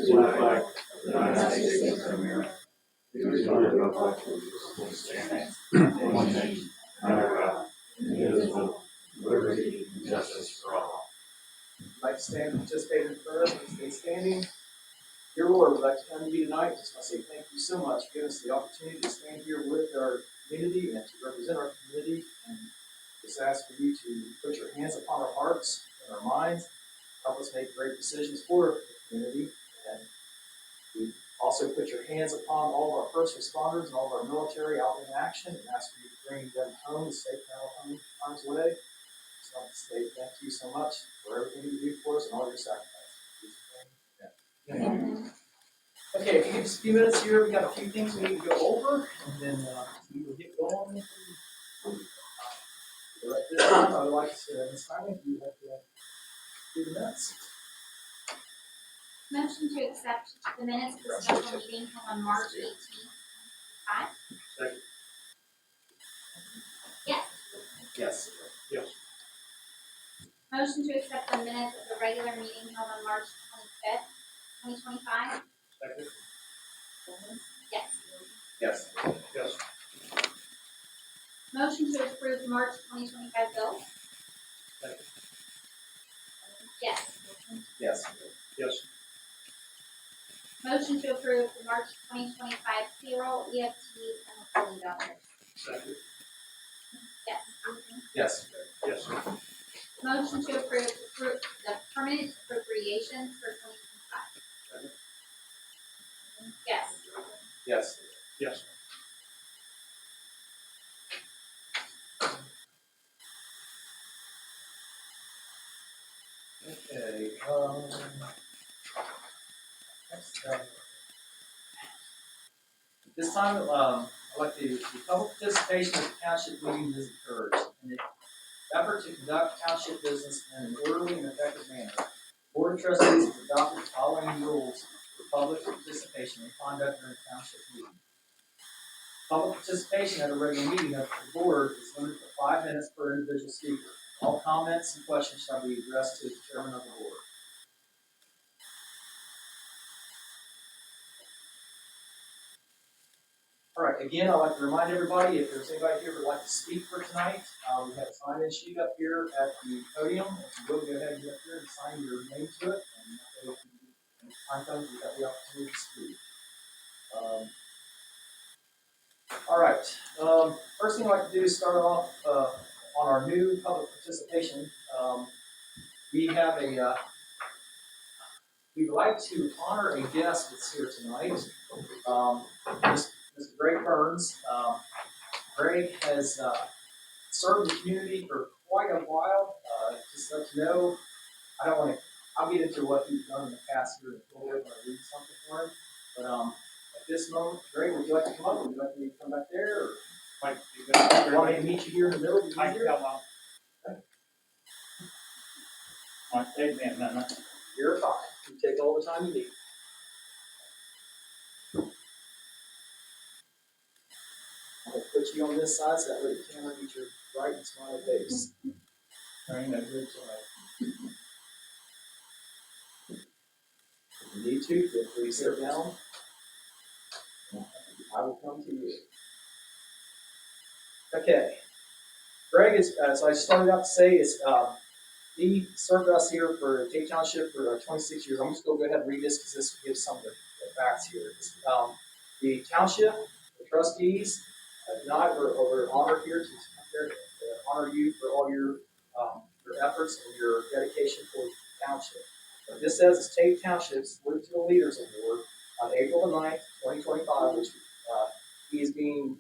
the flag of the United States of America, to the republic which stands one nation, under God, indivisible, with liberty and justice for all. I'd like to stand and participate in prayer. Stay standing. Dear Lord, we'd like to come to you tonight. Just want to say thank you so much for giving us the opportunity to stand here with our community and to represent our community. And just ask for you to put your hands upon our hearts and our minds. Help us make great decisions for the community. And we also put your hands upon all of our first responders and all of our military out in action and ask for you to bring them home safe and harm's way. Just want to say thank you so much for everything you do for us and all your sacrifice. Amen. Okay, if you give us a few minutes here, we got a few things we need to go over, and then we will get going. At this time, I would like to, Ms. Hyman, if you have a few minutes. Motion to accept the minutes of the special meeting held on March 18th, 2025. Second. Yes. Yes. Yes. Motion to accept the minutes of the regular meeting held on March 25th, 2025. Second. Yes. Yes. Yes. Motion to approve March 2025 bills. Second. Yes. Yes. Yes. Motion to approve the March 2025 payroll, EFTs, and withholding dollars. Second. Yes. Yes. Yes. Motion to approve the permanent appropriations for 2025. Yes. Yes. Yes. Okay. This time, I'd like the public participation of the township meeting is encouraged. In the effort to conduct township business in an orderly and effective manner, the Board of Trustees has adopted the following rules for public participation and conduct during township meeting. Public participation at a regular meeting of the board is limited to 5 minutes per individual speaker. All comments and questions shall be addressed to the chairman of the board. All right, again, I'd like to remind everybody, if there's anybody here who would like to speak for tonight, we have a sign-in sheet up here at the podium. If you will, go ahead and get up here and sign your name to it. And when time comes, you've got the opportunity to speak. All right, first thing I'd like to do is start off on our new public participation. We have we'd like to honor a guest that's here tonight. Mr. Greg Burns. Greg has served the community for quite a while. Just to let you know, I'll get into what he's done in the past here in a little bit when I read something for him. But at this moment, Greg, would you like to come up? Would you like me to come back there? Or Might be good. you want me to meet you here in the middle? I can come up. Might take me a minute. You're fine. You take all the time you need. I'll put you on this side so that way the camera gets your bright and smiley face. Ain't that good tonight. If you need to, feel free to sit down. I will come to you. Okay. Greg is, as I started out to say, he served us here for TATE Township for 26 years. I'm just going to go ahead and read this because this gives some of the facts here. The township, the trustees, tonight we're honored here to honor you for all your efforts and your dedication for the township. What this says is TATE Township salute to the Leaders Award on April the 9th, 2025, which he is being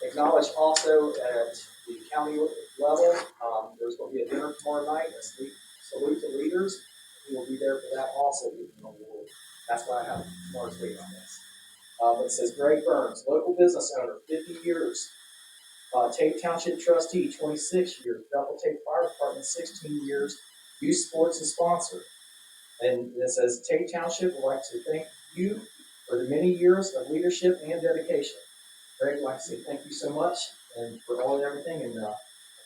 acknowledged also at the county level. There's going to be a dinner tomorrow night, a salute to leaders. He will be there for that also, giving an award. That's why I have more to read on this. It says Greg Burns, local business owner, 50 years. TATE Township trustee, 26 years. Bethel TATE Fire Department, 16 years. Youth sports and sponsor. And it says TATE Township would like to thank you for the many years of leadership and dedication. Greg, I'd like to say thank you so much and for all and everything. And like I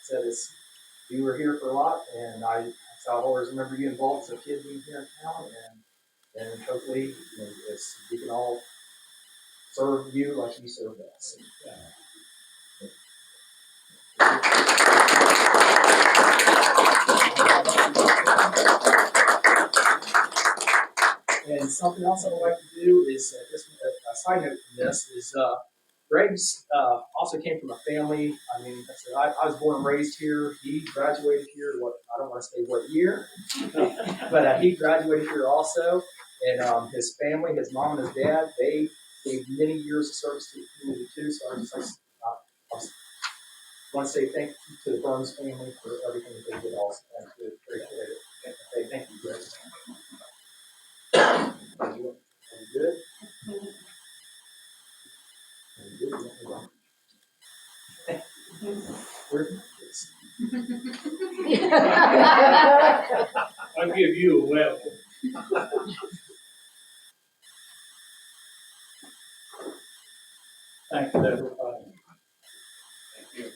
said, you were here for a lot, and I'll always remember you involved as a kid being here in town. And And hopefully, we can all serve you like you serve us. And something else I would like to do is, just a side note from this, is Greg's also came from a family. I mean, I was born and raised here. He graduated here. I don't want to say what year, but he graduated here also. And his family, his mom and his dad, they gave many years of service to the community too. So I just want to say thank you to the Burns family for everything that they did also. Thank you. Appreciate it. Okay, thank you, Greg. Are you good? I'll give you a web. Thank you, everybody. Thank you.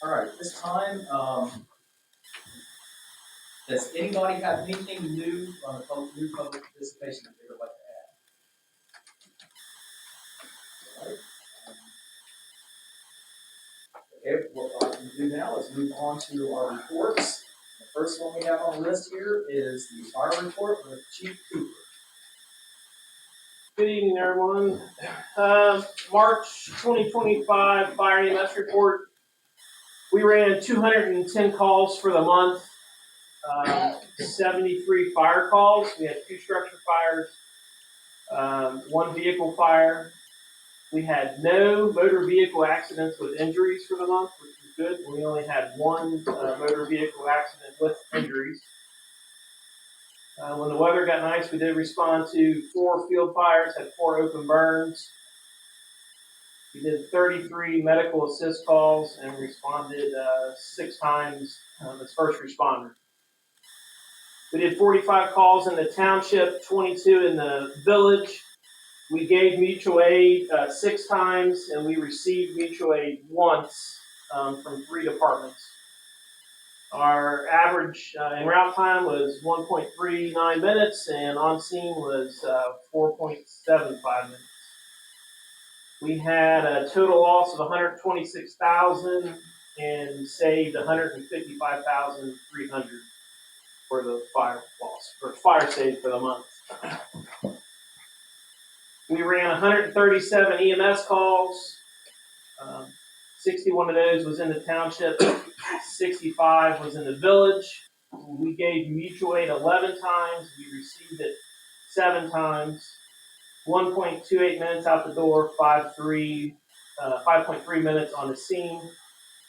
All right, this time, does anybody have anything new on the new public participation that they would like to add? All right. Okay, what I can do now is move on to our reports. The first one we have on the list here is the fire report with Chief Cooper. Good evening, everyone. March 2025 Fire EMS report. We ran 210 calls for the month, 73 fire calls. We had 2 structure fires, 1 vehicle fire. We had no motor vehicle accidents with injuries for the month, which was good. We only had 1 motor vehicle accident with injuries. When the weather got nice, we did respond to 4 field fires, had 4 open burns. We did 33 medical assist calls and responded 6 times as first responder. We did 45 calls in the township, 22 in the village. We gave mutual aid 6 times, and we received mutual aid once from 3 departments. Our average en route time was 1.39 minutes, and on scene was 4.75 minutes. We had a total loss of $126,000 and saved $155,300 for the fire loss, or fire save for the month. We ran 137 EMS calls. 61 of those was in the township, 65 was in the village. We gave mutual aid 11 times. We received it 7 times. 1.28 minutes out the door, 5.3 minutes on the scene.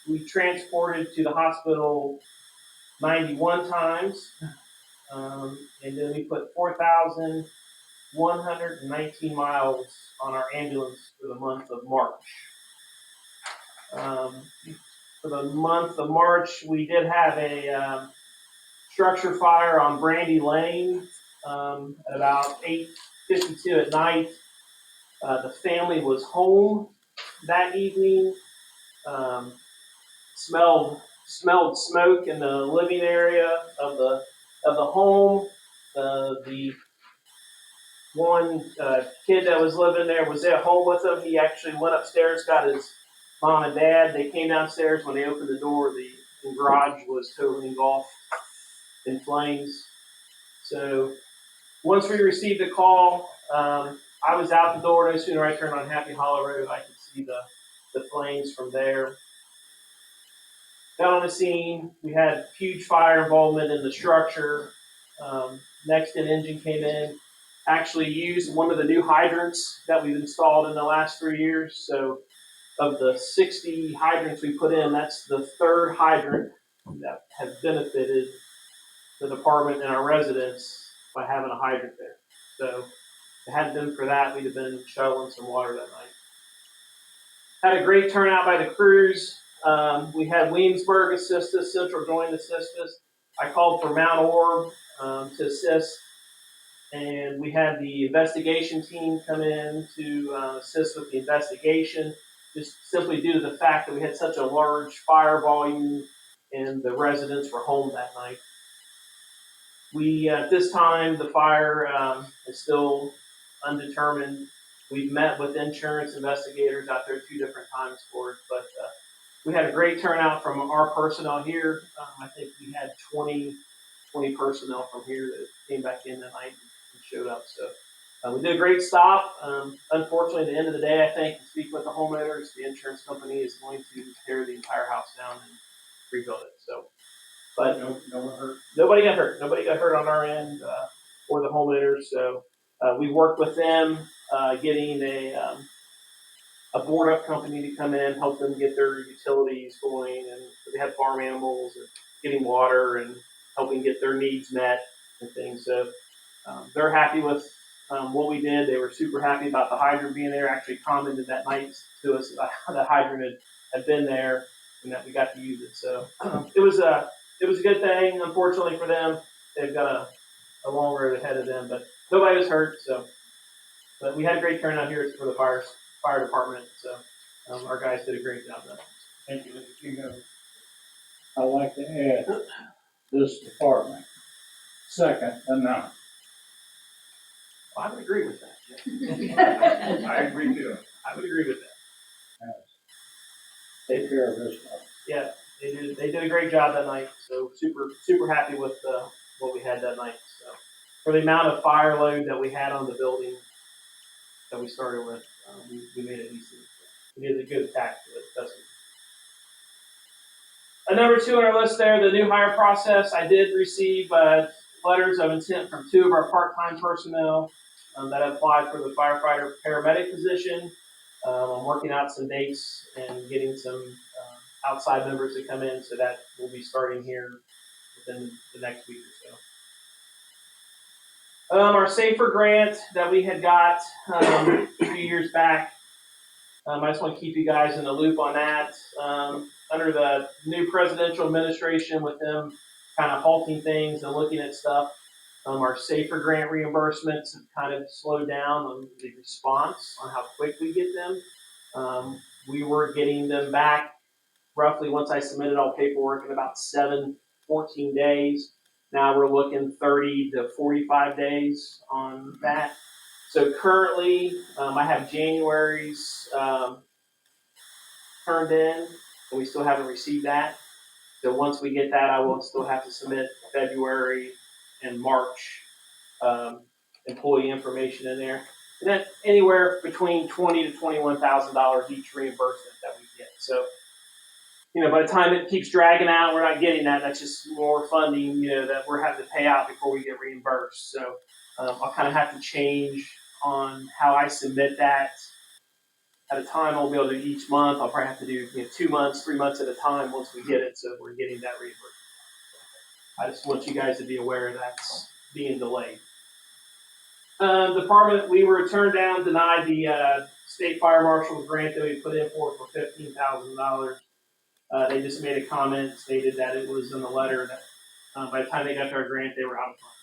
We transported to the hospital 91 times, and then we put 4,119 miles on our ambulance for the month of March. For the month of March, we did have a structure fire on Brandy Lane at about 8:52 at night. The family was home that evening. Smelled smoke in the living area of the home. The one kid that was living there was at home with him. He actually went upstairs, got his mom and dad. They came downstairs. When they opened the door, the garage was totally engulfed in flames. So once we received the call, I was out the door. No sooner I turned on Happy Hollow Road, I could see the flames from there. Got on the scene. We had huge fire involvement in the structure. Next in engine came in, actually used one of the new hydrants that we've installed in the last 3 years. So of the 60 hydrants we put in, that's the 3rd hydrant that has benefited the department and our residents by having a hydrant there. So if it hadn't been for that, we'd have been shoveling some water that night. Had a great turnout by the crews. We had Williamsburg assist us, Central joined assist us. I called for Mount Orb to assist. and we had the investigation team come in to assist with the investigation, just simply due to the fact that we had such a large fire volume and the residents were home that night. We, at this time, the fire is still undetermined. We've met with insurance investigators out there 2 different times for it, but we had a great turnout from our personnel here. I think we had 20 personnel from here that came back in that night and showed up. So we did a great stop. Unfortunately, at the end of the day, I think, to speak with the homeowners, the insurance company is going to tear the entire house down and rebuild it. So, but No one hurt. nobody got hurt. Nobody got hurt on our end or the homeowners. So we worked with them, getting a board up company to come in, help them get their utilities going, and they have farm animals and getting water and helping get their needs met and things. So they're happy with what we did. They were super happy about the hydrant being there. Actually commented that night to us about how the hydrant had been there and that we got to use it. So it was a good thing. Unfortunately for them, they've got a long road ahead of them, but nobody was hurt. So, but we had a great turnout here for the fire department. So our guys did a great job there. Thank you, Mr. Kingo. I'd like to add this department, second to none. Well, I would agree with that. I agree too. I would agree with that. Take care of this one. Yeah, they did a great job that night. So super happy with what we had that night. So for the amount of fire load that we had on the building that we started with, we made it decent. We did a good attack to it. That's it. Number 2 on our list there, the new hire process. I did receive letters of intent from 2 of our part-time personnel that applied for the firefighter paramedic position. I'm working out some dates and getting some outside members to come in, so that will be starting here within the next week or so. Our SAFER grant that we had got a few years back, I just want to keep you guys in the loop on that. Under the new presidential administration, with them kind of halting things and looking at stuff, our SAFER grant reimbursements have kind of slowed down on the response on how quick we get them. We were getting them back roughly, once I submitted all paperwork, in about 14 days. Now we're looking 30 to 45 days on that. So currently, I have January's turned in, and we still haven't received that. So once we get that, I will still have to submit February and March employee information in there. And that's anywhere between $20,000 to $21,000 each reimbursement that we get. So, by the time it keeps dragging out, we're not getting that. That's just more funding, that we're having to pay out before we get reimbursed. So I'll kind of have to change on how I submit that. At a time, I'll be able to do each month. I'll probably have to do 2 months, 3 months at a time once we get it. So we're getting that reimbursement. I just want you guys to be aware that's being delayed. Department, we were turned down, denied the state fire marshal's grant that we put in for $15,000. They just made a comment, stated that it was in the letter that by the time they got to our grant, they were out of funds.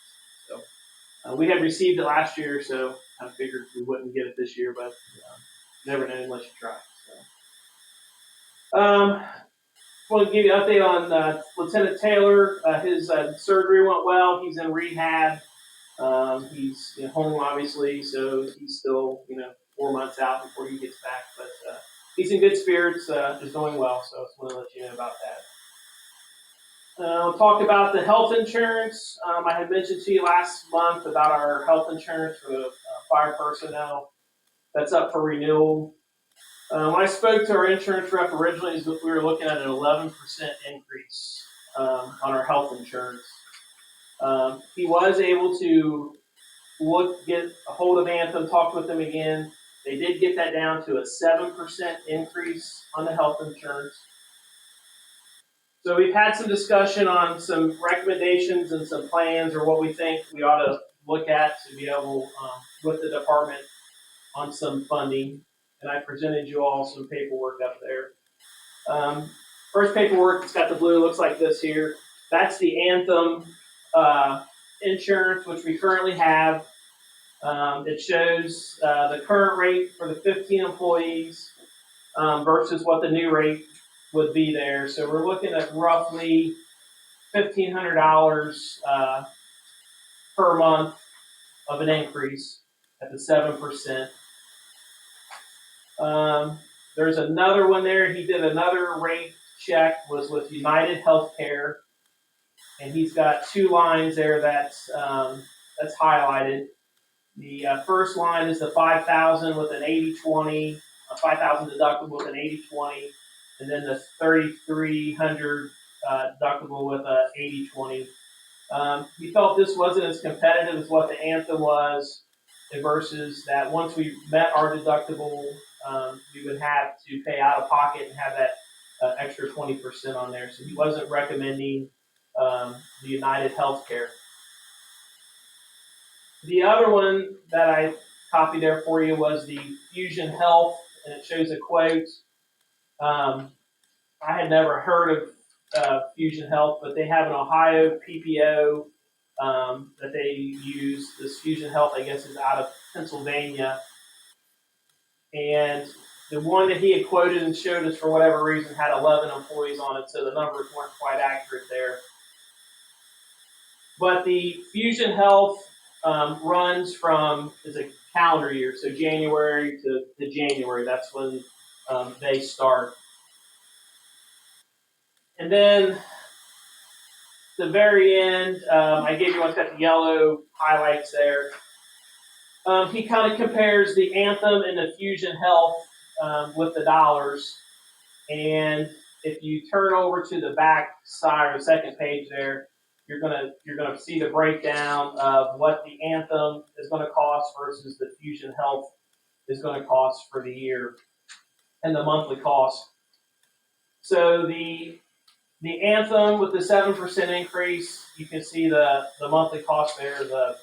So we had received it last year, so I figured we wouldn't get it this year, but never know unless you try. So, want to give you an update on Lieutenant Taylor. His surgery went well. He's in rehab. He's home, obviously, so he's still 4 months out before he gets back, but he's in good spirits, is doing well, so I just want to let you know about that. We'll talk about the health insurance. I had mentioned to you last month about our health insurance for the fire personnel. That's up for renewal. When I spoke to our insurance rep originally, we were looking at an 11% increase on our health insurance. He was able to get a hold of Anthem, talk with them again. They did get that down to a 7% increase on the health insurance. So we've had some discussion on some recommendations and some plans, or what we think we ought to look at to be able, with the department, on some funding. And I presented you all some paperwork up there. First paperwork, it's got the blue, looks like this here. That's the Anthem insurance, which we currently have. It shows the current rate for the 15 employees versus what the new rate would be there. So we're looking at roughly $1,500 per month of an increase at the 7%. There's another one there. He did another rate check, was with United Healthcare, and he's got two lines there that's highlighted. The first line is the 5,000 with an 80/20, 5,000 deductible with an 80/20, and then the 3,300 deductible with a 80/20. We felt this wasn't as competitive as what the Anthem was, versus that once we met our deductible, we would have to pay out of pocket and have that extra 20% on there. So he wasn't recommending the United Healthcare. The other one that I copied there for you was the Fusion Health, and it shows a quote. I had never heard of Fusion Health, but they have an Ohio PPO that they use. This Fusion Health, I guess, is out of Pennsylvania. And the one that he had quoted and showed us, for whatever reason, had 11 employees on it, so the numbers weren't quite accurate there. But the Fusion Health runs from, is a calendar year, so January to January. That's when they start. And then the very end, I gave you one that's got the yellow highlights there. He kind of compares the Anthem and the Fusion Health with the dollars. And if you turn over to the back side or the second page there, you're gonna see the breakdown of what the Anthem is going to cost versus the Fusion Health is going to cost for the year, and the monthly cost. So the Anthem with the 7% increase, you can see the monthly cost there, the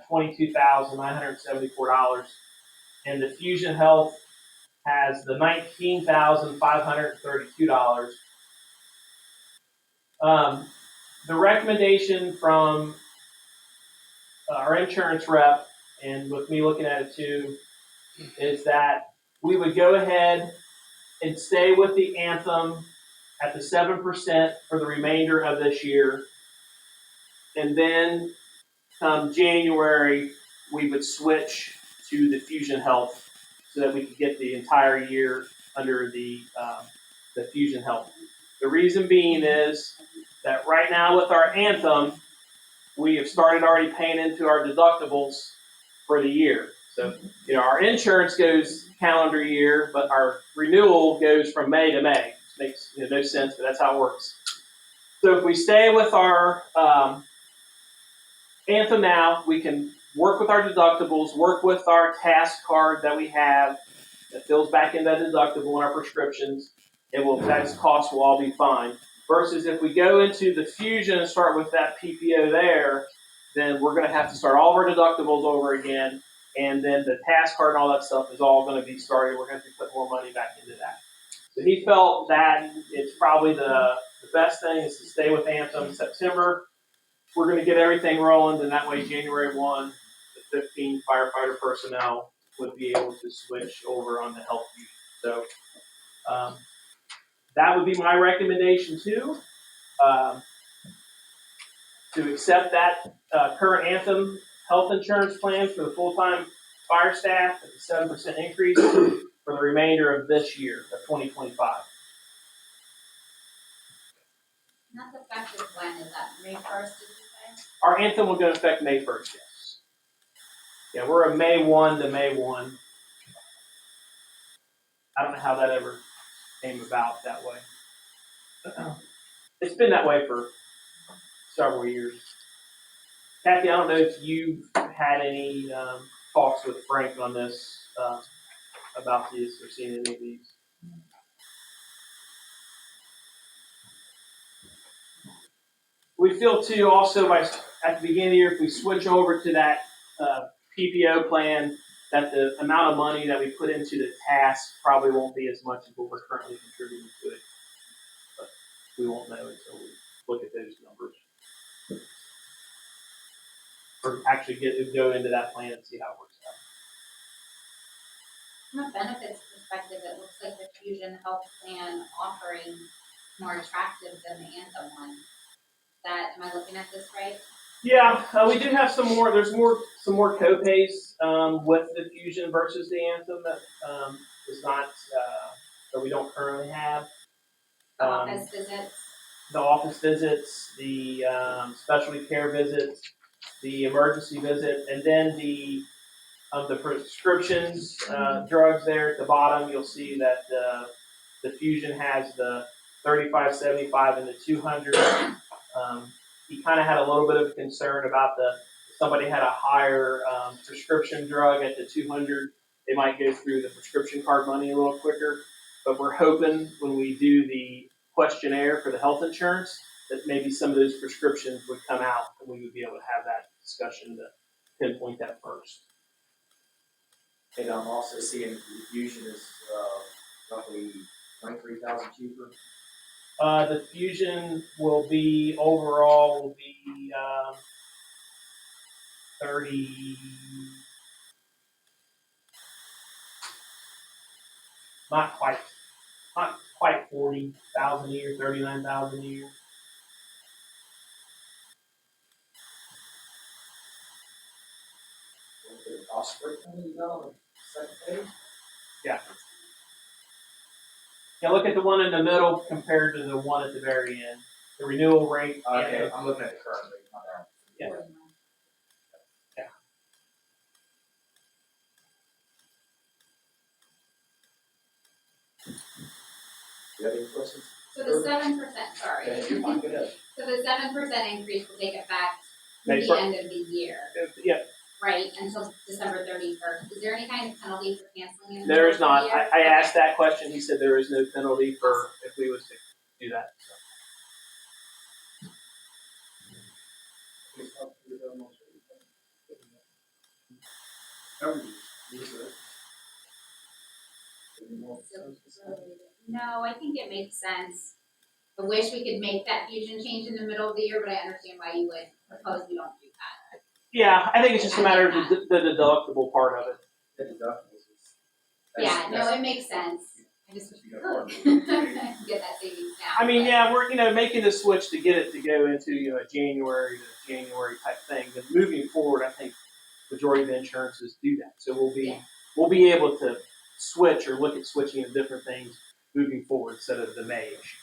$22,974, and the Fusion Health has the $19,532. The recommendation from our insurance rep, and with me looking at it too, is that we would go ahead and stay with the Anthem at the 7% for the remainder of this year. And then come January, we would switch to the Fusion Health so that we could get the entire year under the Fusion Health. The reason being is that right now with our Anthem, we have started already paying into our deductibles for the year. So, our insurance goes calendar year, but our renewal goes from May to May. It makes no sense, but that's how it works. So if we stay with our Anthem now, we can work with our deductibles, work with our task card that we have that fills back in that deductible and our prescriptions, and that cost will all be fine. Versus if we go into the Fusion and start with that PPO there, then we're going to have to start all of our deductibles over again, and then the task card and all that stuff is all going to be started. We're going to have to put more money back into that. So he felt that it's probably the best thing is to stay with Anthem in September. We're going to get everything rolling, and that way January 1, the 15 firefighter personnel would be able to switch over on the Health Fusion. So that would be my recommendation too, to accept that current Anthem health insurance plan for the full-time fire staff at the 7% increase for the remainder of this year, of 2025. And that's effective when? Is that May 1st, did you say? Our Anthem will go into effect May 1st, yes. Yeah, we're a May 1 to May 1. I don't know how that ever came about that way. It's been that way for several years. Kathy, I don't know if you've had any talks with Frank on this, about this, or seen any of these. We feel too also at the beginning of the year, if we switch over to that PPO plan, that the amount of money that we put into the task probably won't be as much as what we're currently contributing to it. But we won't know until we look at those numbers. or actually go into that plan and see how it works out. From a benefits perspective, it looks like the Fusion Health Plan offering more attractive than the Anthem one. Am I looking at this right? Yeah, we do have some more. There's some more co-pays with the Fusion versus the Anthem that is not that we don't currently have. Office visits. The office visits, the specialty care visits, the emergency visit, and then the prescriptions, drugs there at the bottom. You'll see that the Fusion has the 35, 75, and the 200. He kind of had a little bit of concern about if somebody had a higher prescription drug at the 200, they might go through the prescription card money a little quicker. But we're hoping when we do the questionnaire for the health insurance that maybe some of those prescriptions would come out and we would be able to have that discussion to pinpoint that first. And I'm also seeing the Fusion is roughly 23,000 cheaper. The Fusion will be overall 30, not quite 40,000 a year, 39,000 a year. The cost breakdown you got on the second page? Yeah. Yeah, look at the one in the middle compared to the one at the very end. The renewal rate. Okay, I'm looking at the current rate, not that. Yeah. Do you have any questions? So the 7%, sorry. Okay, you're fine, go ahead. So the 7% increase will take effect May through the end of the year, Yeah, right? Until December 31st. Is there any kind of penalty for canceling in the there is middle of not. the year? I asked that question. He said there is no penalty for if we was to do that. No, I think it makes sense. I wish we could make that Fusion change in the middle of the year, but I understand why you would propose we don't do that. Yeah, I think it's just a matter of the deductible part of it. The deductibles is. Yeah, no, it makes sense. I just wish we could get that savings now. I mean, but- yeah, we're making the switch to get it to go into a January to January type thing. But moving forward, I think majority of the insurances do that. So we'll be able to switch or look at switching to different things moving forward instead of the May issue.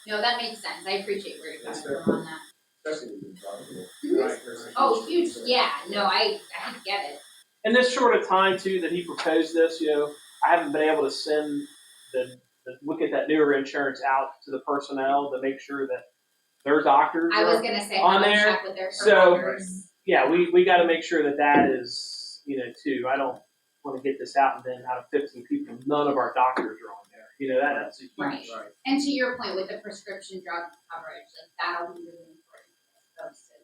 No, that makes sense. I appreciate where you're That's coming fair. from on that. Especially with the Mhm. Right, versus- Oh, huge, yeah, no, I get it. In this short of time too that he proposed this, I haven't been able to send the look at that newer insurance out to the personnel to make sure that their doctors I was are gonna say, on how there. check with their So- providers. Yeah, we got to make sure that is, too. I don't want to get this out and then out of 15 people, none of our doctors are on there. That's a huge. Right. And to your point with the prescription drug coverage, like that'll be really important for folks to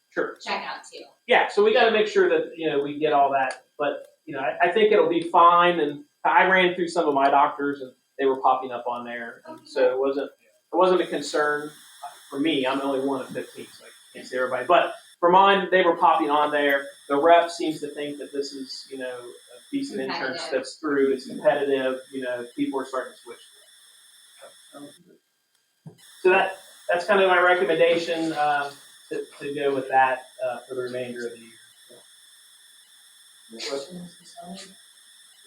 Sure. check out too. Yeah, so we got to make sure that, we get all that. But, I think it'll be fine. And I ran through some of my doctors and they were popping up on there. And so it wasn't a concern for me. I'm only one of 15, so I can't say everybody. But for mine, they were popping on there. The rep seems to think that this is, a decent insurance Competitive. that's through. It's competitive. People are starting to switch to it. So that's kind of my recommendation to go with that for the remainder of the year. Any questions, Ms. Allen?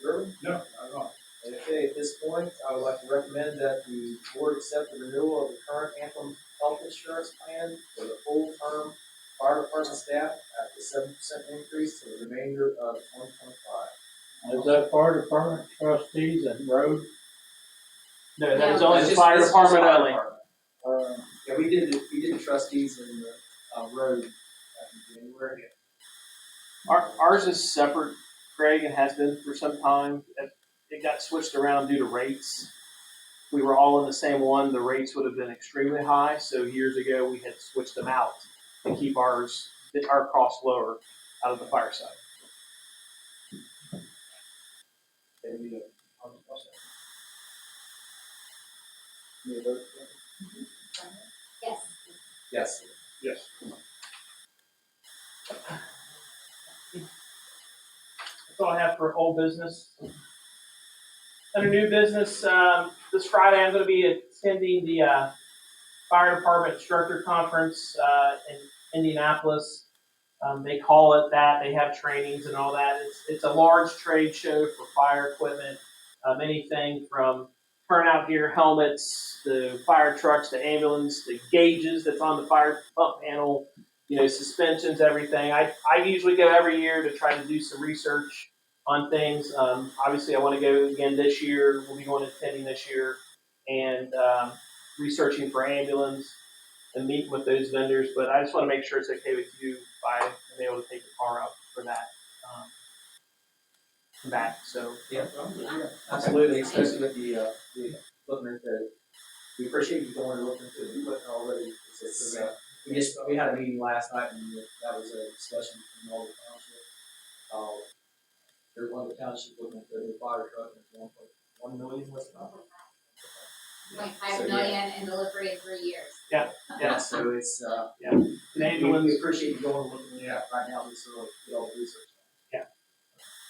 Irvin? No, not at all. Okay, at this point, I would like to recommend that the board accept the renewal of the current Anthem health insurance plan for the full-term fire department staff at the 7% increase to the remainder of 2025. Is that fire department, trustees and road? No, that is No. only That's the just- fire this is department fire only. department. Yeah, we did the trustees and the road back in January. Ours is separate, Craig, and has been for some time. It got switched around due to rates. We were all in the same one. The rates would have been extremely high, so years ago we had switched them out to keep our costs lower out of the fire side. Okay, we, Need a vote? Yes. Yes. Yes. That's all I have for old business. Under new business, this Friday I'm going to be attending the Fire Department Instructor Conference in Indianapolis. They call it that. They have trainings and all that. It's a large trade show for fire equipment. Anything from turnout gear, helmets, the fire trucks, the ambulance, the gauges that's on the fire pump panel, suspensions, everything. I usually go every year to try to do some research on things. Obviously, I want to go again this year. We'll be going attending this year and researching for ambulance and meeting with those vendors. But I just want to make sure it's okay with you if I am able to take the car out for that. Back. So Yeah, absolutely, especially with the equipment that we appreciate you going and looking into the equipment already. We had a meeting last night and that was a discussion between all the township. There's one of the township looking at the new fire truck and it's 1.1 million, what's the number? 0.5 So, million in delivery in 3 years. Yeah, so it's, we appreciate you going and looking at right now, just to get all the research.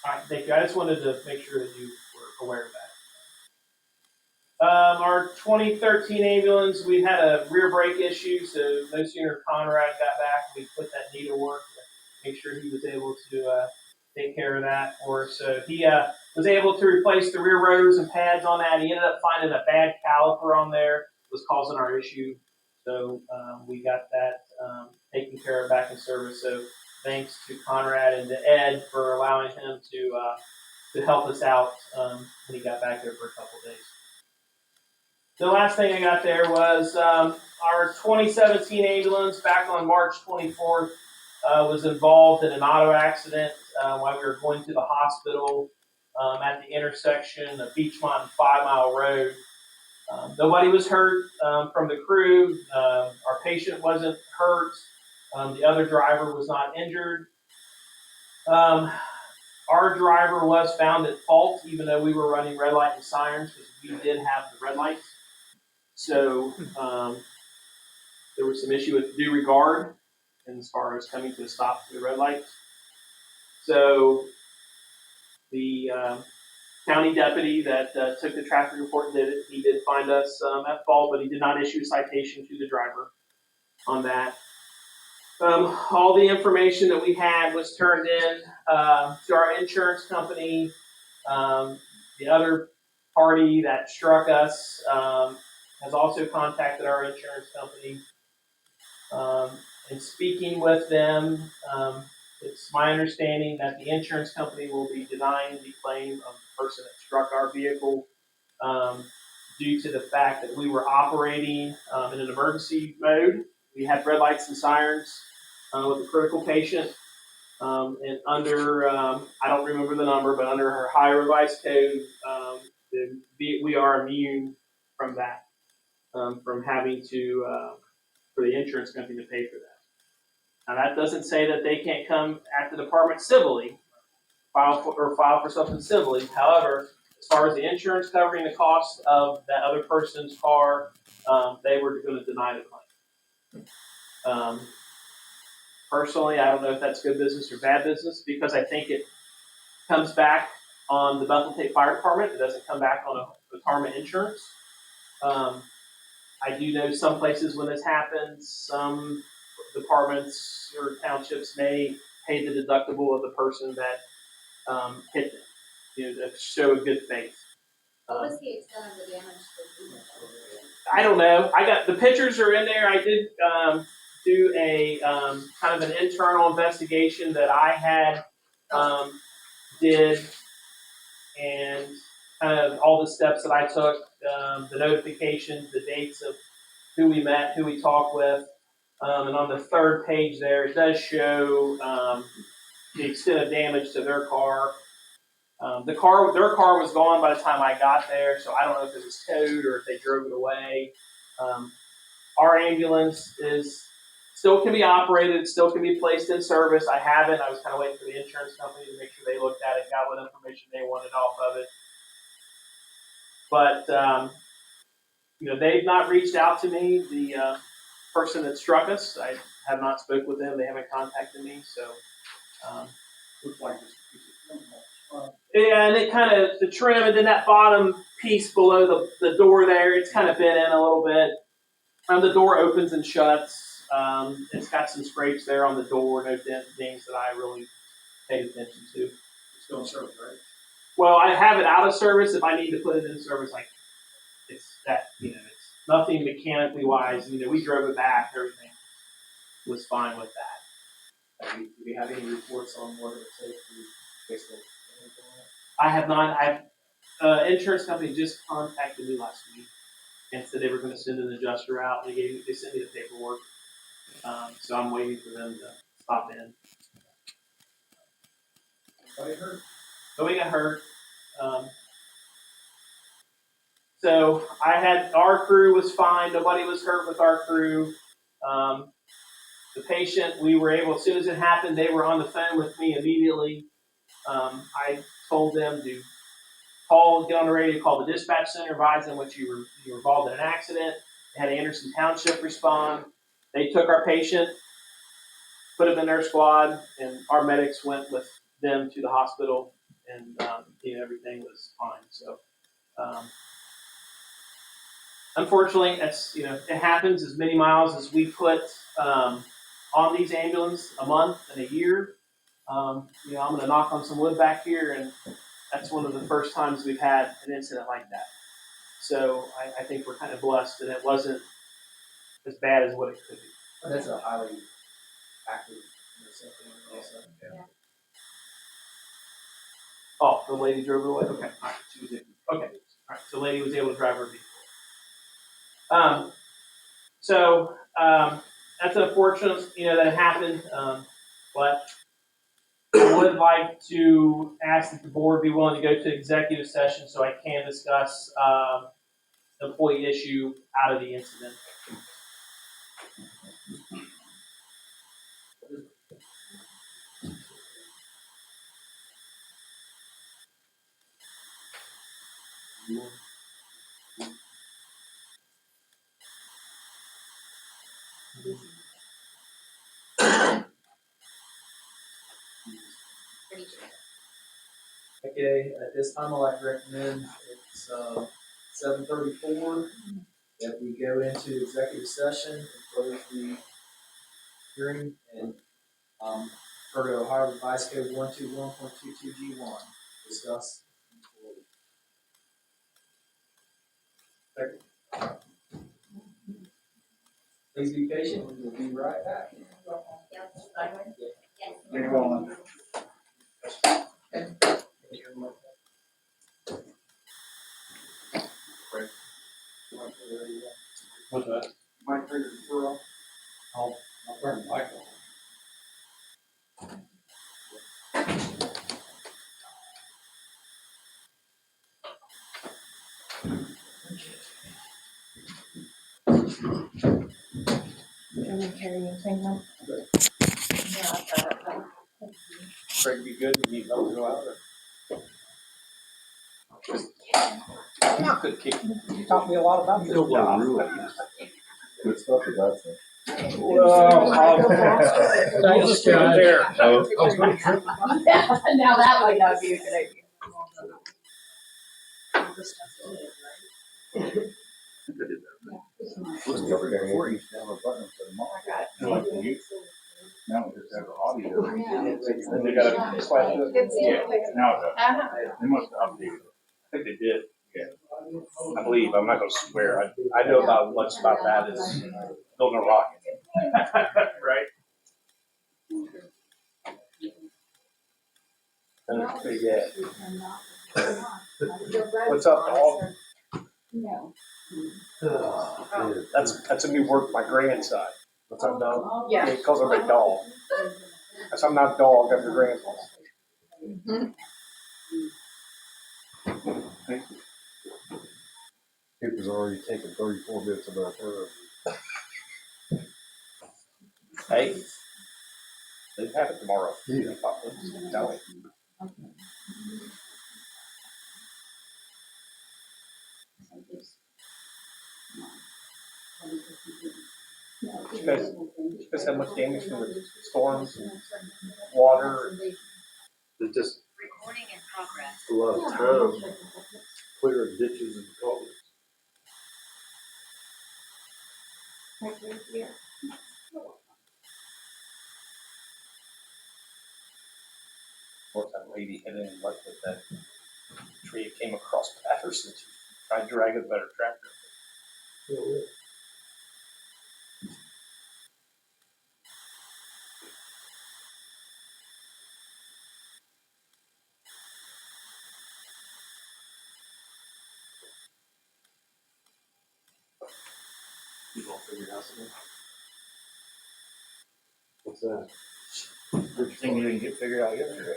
all right, thank you. I just wanted to make sure that you were aware of that. Our 2013 ambulance, we had a rear brake issue, so no sooner Conrad got back, we put that knee to work to make sure he was able to take care of that for us. So he was able to replace the rear rotors and pads on that. He ended up finding a bad caliper on there, was causing our issue. So we got that taken care of back in service. So thanks to Conrad and to Ed for allowing him to help us out when he got back there for a couple of days. The last thing I got there was our 2017 ambulance back on March 24th was involved in an auto accident while we were going to the hospital at the intersection of Beachmont and 5 Mile Road. Nobody was hurt from the crew. Our patient wasn't hurt. The other driver was not injured. Our driver was found at fault, even though we were running red light and sirens, because we did have the red lights. So there was some issue with due regard as far as coming to a stop to the red lights. So the county deputy that took the traffic report and did it, he did find us at fault, but he did not issue a citation to the driver on that. All the information that we had was turned in to our insurance company. The other party that struck us has also contacted our insurance company. And speaking with them, it's my understanding that the insurance company will be denying the claim of the person that struck our vehicle due to the fact that we were operating in an emergency mode. We had red lights and sirens with a critical patient. And under, I don't remember the number, but under our high revised code, we are immune from that, from having to, for the insurance company to pay for that. Now that doesn't say that they can't come at the department civilly, file for something civilly. However, as far as the insurance covering the cost of that other person's car, they were going to deny the claim. Personally, I don't know if that's good business or bad business, because I think it comes back on the Bethel Tate Fire Department. It doesn't come back on a Karma Insurance. I do know some places when this happens, some departments or townships may pay the deductible of the person that hit them, to show a good faith. What was the extent of the damage to the vehicle? I don't know. I got the pictures are in there. I did do a kind of an internal investigation that I had did, and kind of all the steps that I took, the notifications, the dates of who we met, who we talked with, and on the third page there, it does show the extent of damage to their car. Their car was gone by the time I got there, so I don't know if it was towed or if they drove it away. Our ambulance still can be operated, still can be placed in service. I haven't. I was kind of waiting for the insurance company to make sure they looked at it, got what information they wanted off of it. But they've not reached out to me. The person that struck us, I have not spoken with them. They haven't contacted me. So Looks like it's a piece of Yeah, and it kind of, the trim, and then that bottom piece below the door there, it's kind of bent in a little bit. The door opens and shuts. It's got some scrapes there on the door, no things that I really paid attention to. It's still in service, right? Well, I have it out of service. If I need to put it in service, like it's that, it's nothing mechanically wise. We drove it back. Everything was fine with that. Do we have any reports on what it would take to fix it? I have not. Insurance company just contacted me last week and said they were going to send an adjuster out. They sent me the paperwork, so I'm waiting for them to stop in. Anybody hurt? Nobody got hurt. So our crew was fine. Nobody was hurt with our crew. The patient, we were able, as soon as it happened, they were on the phone with me immediately. I told them to get on the radio, call the dispatch center, advise them what you were involved in an accident. They had Anderson Township respond. They took our patient, put him in their squad, and our medics went with them to the hospital, and everything was fine. So, unfortunately, it happens. As many miles as we put on these ambulances a month and a year. I'm going to knock on some wood back here, and that's one of the first times we've had an incident like that. So I think we're kind of blessed that it wasn't as bad as what it could be. But that's a highly active something also. Yeah. Oh, the lady drove away? Okay. All right. She was able. Okay. All right. So the lady was able to drive her vehicle. That's unfortunate, that it happened. But I would like to ask that the board be willing to go to executive session so I can discuss the employee issue out of the incident. Pretty sure. Okay, at this time, I'd like to recommend it's 7:34, that we go into executive session and close the hearing and refer to Ohio Revised Code 121.22G1, discuss. Second. Please be patient, we will be right back. Yes. Yes. You're going. What's that? Mike, figure for all. I'll turn the mic on. Can we carry anything now? Craig, be good, you need help to go out there. Good kick. You taught me a lot about this job. Good stuff about that. Thanks, guys. Now that might not be a good idea. Looks like before you used to have a button for the mark. Now we just have an audio. And they got a slide to it? Yeah, now it does. They must have updated it. I think they did. Yeah. I believe, I'm not gonna swear, I know about much about that as building a rocket. Right? What's up, dog? No. That's a new word for my grandson. What's up, dog? Yeah. He calls him a dog. That's I'm not dog, I'm your grandson. People's already taken 34 bits of our word. Hey. They have it tomorrow. Yeah. Tell me. You guys have much damage from the storms and water? It just A lot of time clearing ditches and culverts. What that lady hit in like with that tree that came across Patterson, she tried to drag a better tractor. You all figured out something? What's that? Good thing you didn't get figured out yesterday.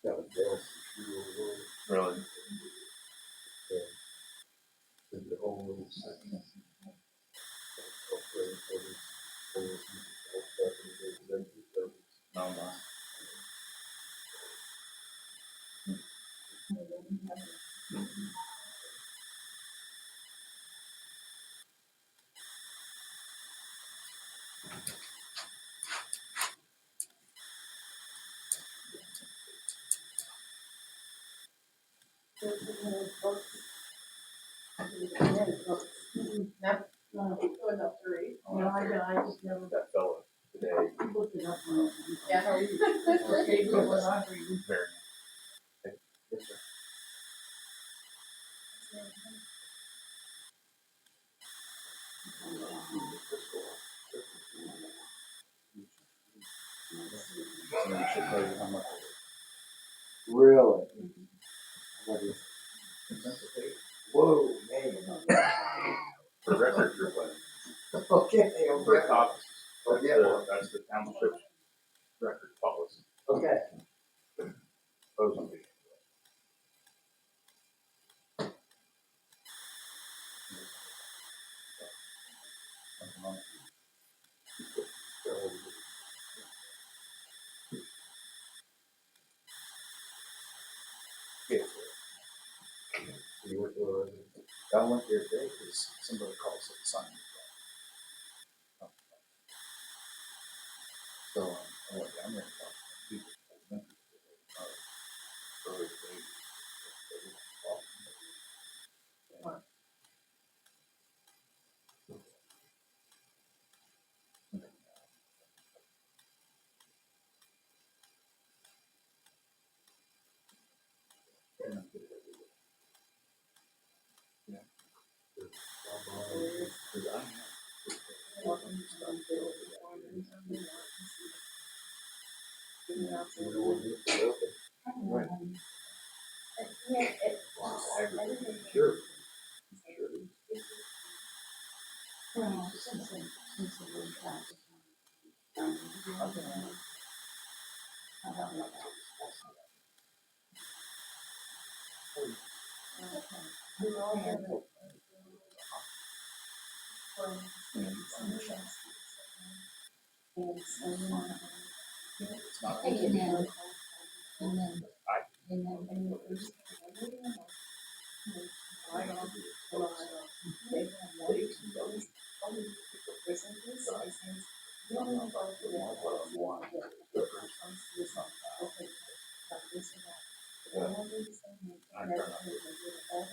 Got a gas issue over Really? there. In the whole little section. No, no. No, I just never That fella today. looked it up. Yeah, how are you? Okay, good, what I'm reading. Very. Yes, sir. Somebody should tell you how much. Really? Whoa, man. For records, you're playing. Okay, For copies. Okay. That's the township record policy. Okay. Those will be. Yeah. You went to I went there today because somebody called us at sign. So I went down there and talked to people. Early today. Right. Sure.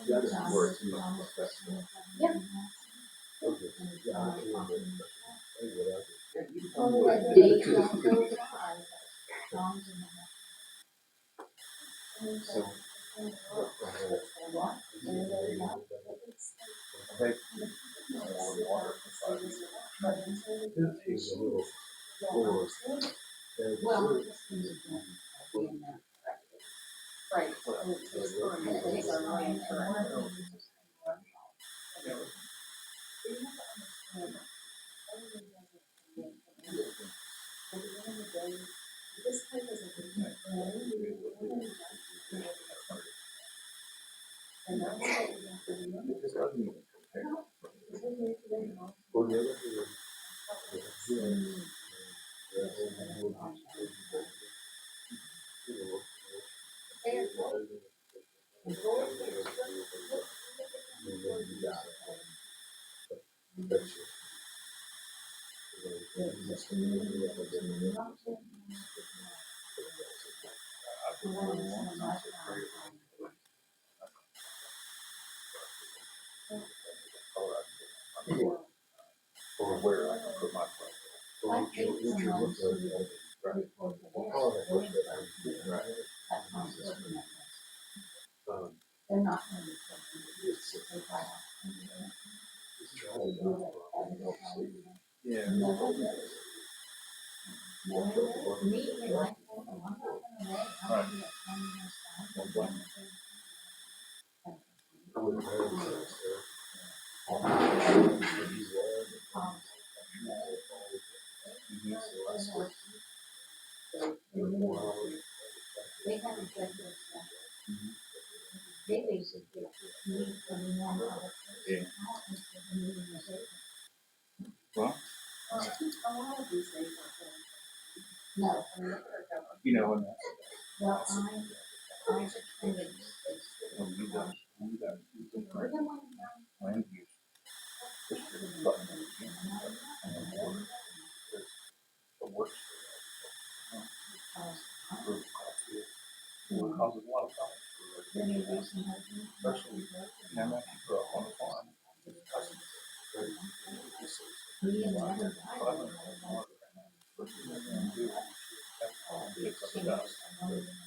That is where it's much more flexible. Yeah. Okay. Yeah, I can remember. Hey, whatever. So, okay. Water. It was a little more. Well, right. Because I didn't even compare. Well, the other thing is, Or where I can put my place. Right. They're not. Yeah. They have to check their stuff. They basically need someone Yeah. Well, a lot of these things are. No. you know, when Well, I attended. you got We're the one who land use. District button again. And the board. The works. It causes a lot of problems for residential, especially, I'm actually grew up on a farm.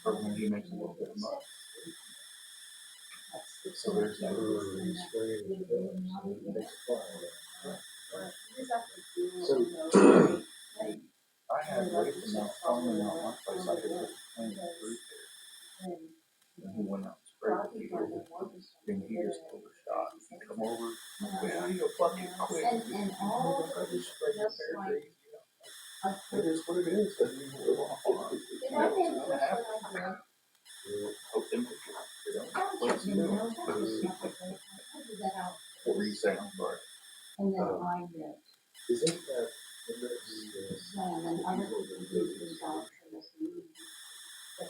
Or when he makes a little bit of money. So there's that. I had raised him out farming out my place. I could just plant fruit there. And he went out and sprayed the field. Then he just pulled a shot. He come over. Yeah, you go fucking quick. And all I just sprayed the pear trees. of It is what it is. Doesn't even live on a farm. Hope them what's new? What were you saying? I'm sorry. And then I did. Isn't that Slam and other people do these out for this meeting. But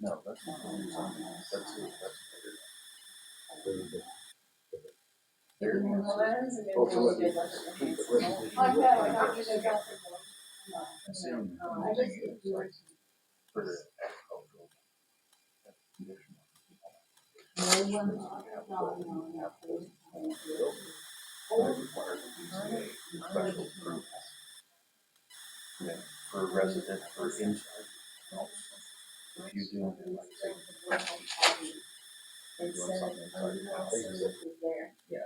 No, that's not what I'm saying. That's it. That's There you go. I just get yours. for agricultural condition. No one, no. That requires a BCA special permit. Yeah, for residents, for inside. If you do it, like say, It doing said, something inside your house. there. Yeah.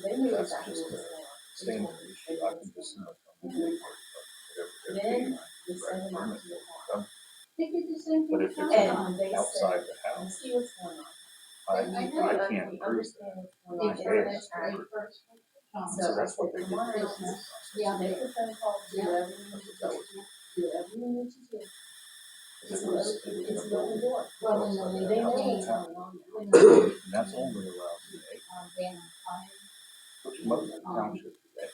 They knew That's exactly just what a was going on. standard issue. I can just know from the report, but Then it's they sent them permit. to the farm. They did the same But thing. if it's And they outside said, the house, see what's going on. I can't prove that. They Yes. did it first. So that's what they did. Yeah, they put them called, do whatever you need to do. Do whatever you need to do. It was It's a the building. door. Well, when they know what's And going on. When they, that's only allowed today, ban fire. which most townships today.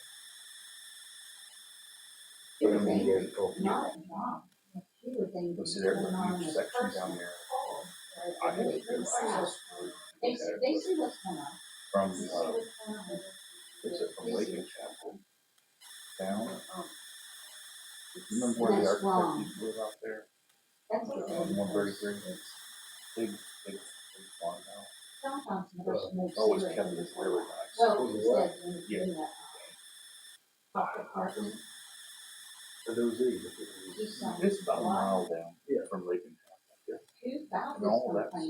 It was angry, not a job. She was angry. But see, there's a huge section down there. I had to go access They see what's going on. from, They see what's going on. is it from Lake and Chapel down? You remember where the That's wrong. architect used to live out there? That's okay. On 133? Big farmhouse. Sometimes the person makes Always it. kept it really nice. Well, he said when he Yeah. did that. Apartment, for those these? he said. It's about a mile down from Lake and Chapel. Two thousand. And all that's on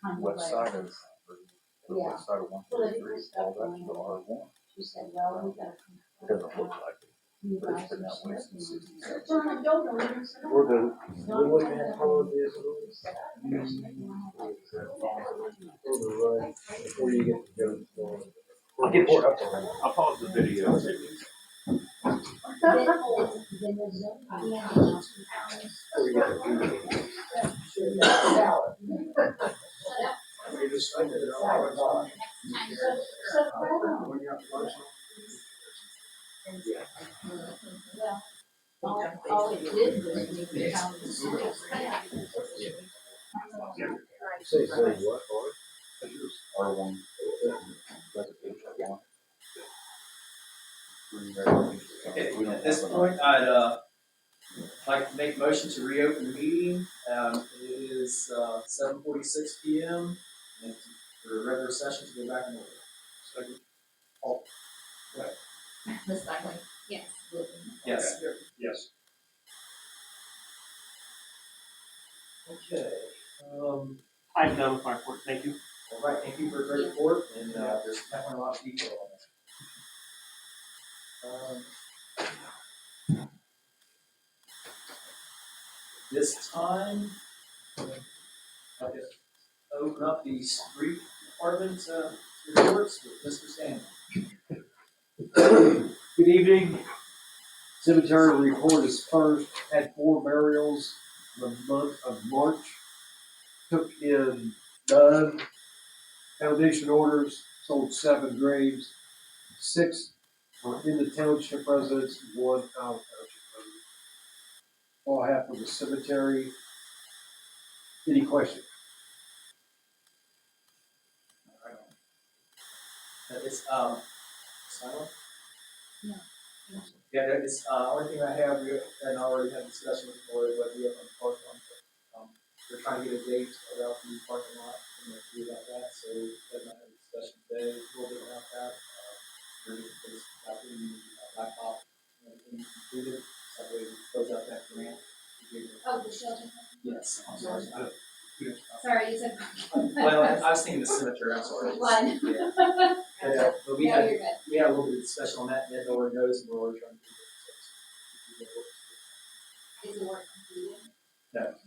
that west side of, the Yeah. west side of 133, all that's the R1. She said, well, we gotta. It doesn't look like it, You but it's guys been that way are since sharing. 67. John, don't know what it's about. We're the, we look at holidays for the right, before you get to go. I'll get you. I'll pause the video. Before you get to You just spend it all it did was make the town of Missouri. Say what, or? R1. Okay, at this point, I'd, like to make a motion to reopen the meeting. It is, 7:46 PM, and for a regular session to go back in order. Second. Oh, right. Ms. Steinle? Yes. Yes. Yes. Okay, I'm done with my report, thank you. all right, thank you for a great report, and, there's definitely a lot of detail on this. This time, I'll just open up the street department, reports with Mr. Stanley. Good evening. Cemetery report is first, had 4 burials the month of March. Took in 9 foundation orders, sold 7 graves. 6 were in the township residence, 1 out of township residence. All I have for the cemetery. Any questions? It's, silent? No. Yeah, that is, only thing I have, and I already had a discussion with the board, what we have on the park on, we're trying to get a date about the parking lot, and we'll see about that, so we're not having a discussion today, a little bit about that. We're just, about the blacktop, and everything completed, so that way we close out that grant. Oh, the shelter. Yes, I'm sorry. Sorry, you said. Well, I was thinking the cemetery, I'm sorry. One. Yeah. But we No, had, you're good. we had a little bit of discussion on that, and Ned already knows, and we're already trying to do it. Is the work completed?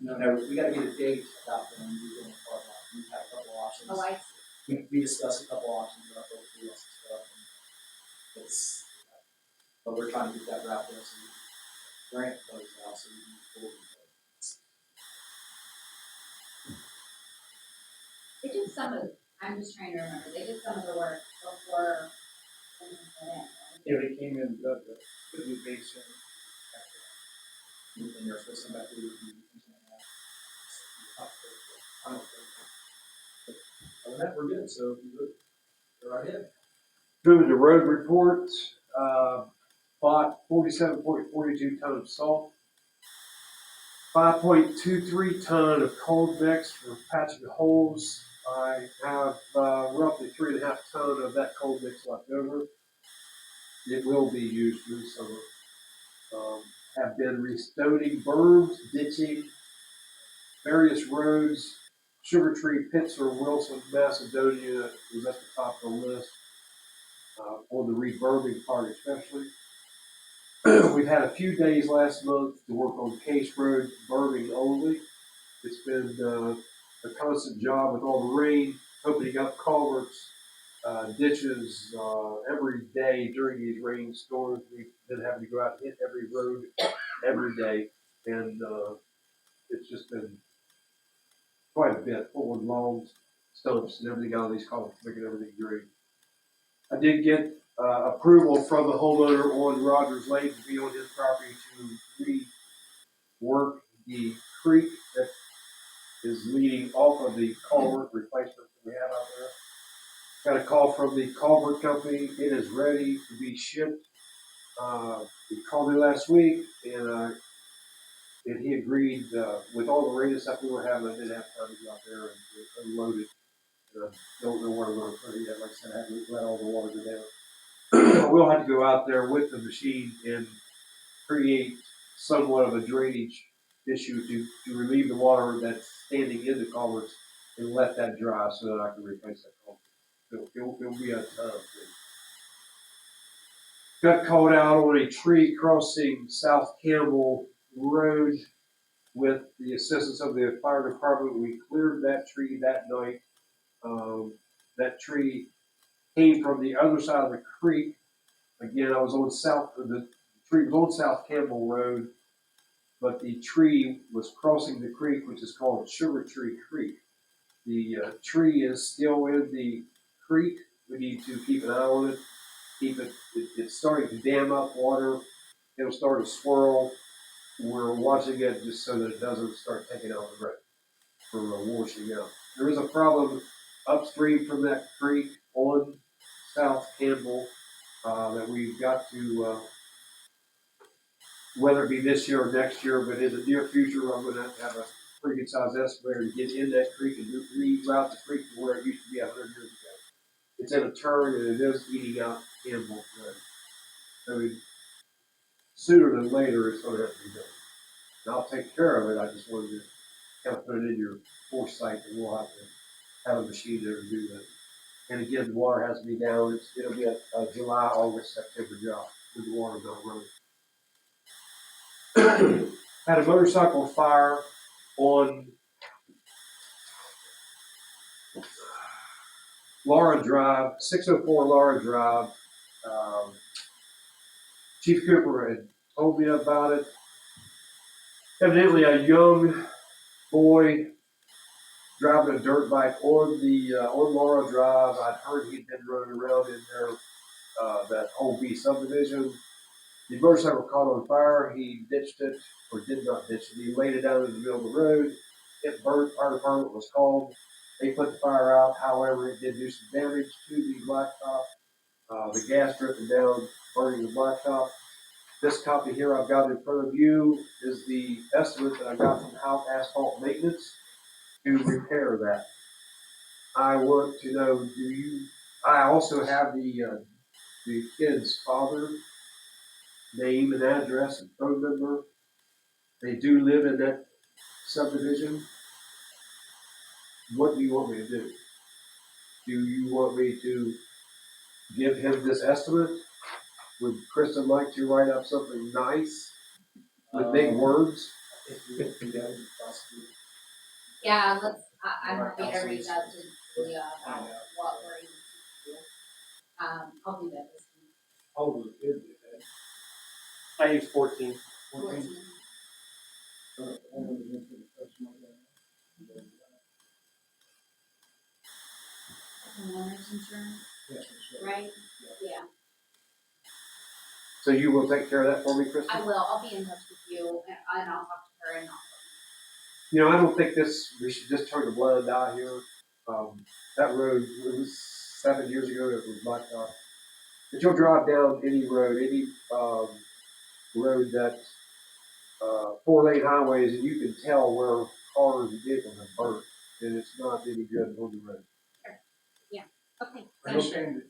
No, we gotta get a date about when we're doing the park lot, we have a couple options. Oh, I see. We discussed a couple options about those deals and stuff, and it's, but we're trying to get that wrapped up, so we can grant those now, so we can move forward. They did some of, I'm just trying to remember, they did some of the work before. when we put in, right? Yeah, they came in, the base And you're supposed to come back to the. Other than that, we're good, so you're right ahead. Moving to road reports, bought 47.42 ton of salt, 5.23 ton of cold mix for patching holes. I have roughly 3.5 ton of that cold mix left over. It will be used through summer. Have been restoning berms, ditching various roads. Sugar Tree, Pittsburgh, Wilson, Macedonia is at the top of the list. On the reburbing part especially. We've had a few days last month to work on Case Road berming only. It's been a constant job with all the rain, opening up culverts, ditches every day during these rainstorms. We've been having to go out and hit every road every day, and it's just been quite a bit, pulling logs, stumps, and everything out of these culverts, making everything green. I did get approval from the homeowner on Rogers Lake to be on his property to rework the creek that is leading off of the culvert replacement that we have out there. Got a call from the culvert company. It is ready to be shipped. He called me last week, and he agreed with all the rain and stuff we were having. I didn't have time to go out there and unload it. Don't know where I'm going to put it yet. Like I said, I haven't let all the water go down. We'll have to go out there with the machine and create somewhat of a drainage issue to relieve the water that's standing in the culverts and let that dry so that I can replace that culvert. It'll be a ton of things. Got called out on a tree crossing South Campbell Road with the assistance of the fire department. We cleared that tree that night. That tree came from the other side of the creek. Again, I was on the tree was on South Campbell Road, but the tree was crossing the creek, which is called Sugar Tree Creek. The tree is still in the creek. We need to keep an eye on it. It's starting to dam up water. It'll start to swirl. we're watching it just so that it doesn't start taking out the road for washing out. There is a problem upstream from that creek on South Campbell that we've got to, whether it be this year or next year, but in the near future, I'm gonna have a pretty good sized excavator to get in that creek and reroute the creek to where it used to be 100 years ago. It's in a turn and it is eating out Campbell Road. So sooner than later, it's gonna have to be done. And I'll take care of it, I just wanted to kind of put it in your foresight that we'll have to have a machine there to do that. And again, the water has to be down, it'll be a July, August, September job with the water not running. Had a motorcycle fire on Laura Drive, 604 Laura Drive. Chief Cooper had told me about it. Evidently, a young boy driving a dirt bike on Laura Drive. I'd heard he'd been running around in there, that whole B subdivision. The motorcycle caught on fire. He ditched it, or did not ditch it. He laid it down in the middle of the road. It burnt. Fire department was called. They put the fire out. However, it did do some damage to the blacktop. The gas dripping down, burning the blacktop. This copy here I've got in front of you is the estimate that I got from House Asphalt Maintenance to repair that. I want to know, I also have the kid's father name and address and phone number. They do live in that subdivision. What do you want me to do? Do you want me to give him this estimate? Would Kristen like to write up something nice with big words? Yeah, I'm happy to reach out to Julia about what we're able to do. I'll do that this week. How old was the kid? I use 14. 14. Homeowner's insurance, right? Yeah, So you will take care of that for me, Kristen? I will. I'll be in touch with you and I'll talk to her and I'll. You know, I don't think we should just turn a blind eye here. That road, it was 7 years ago, it was blacktop. But you'll drive down any road, any road that, 4-lane highways, and you can tell where cars and vehicles have burnt, and it's not any good on the road. Okay. Are you saying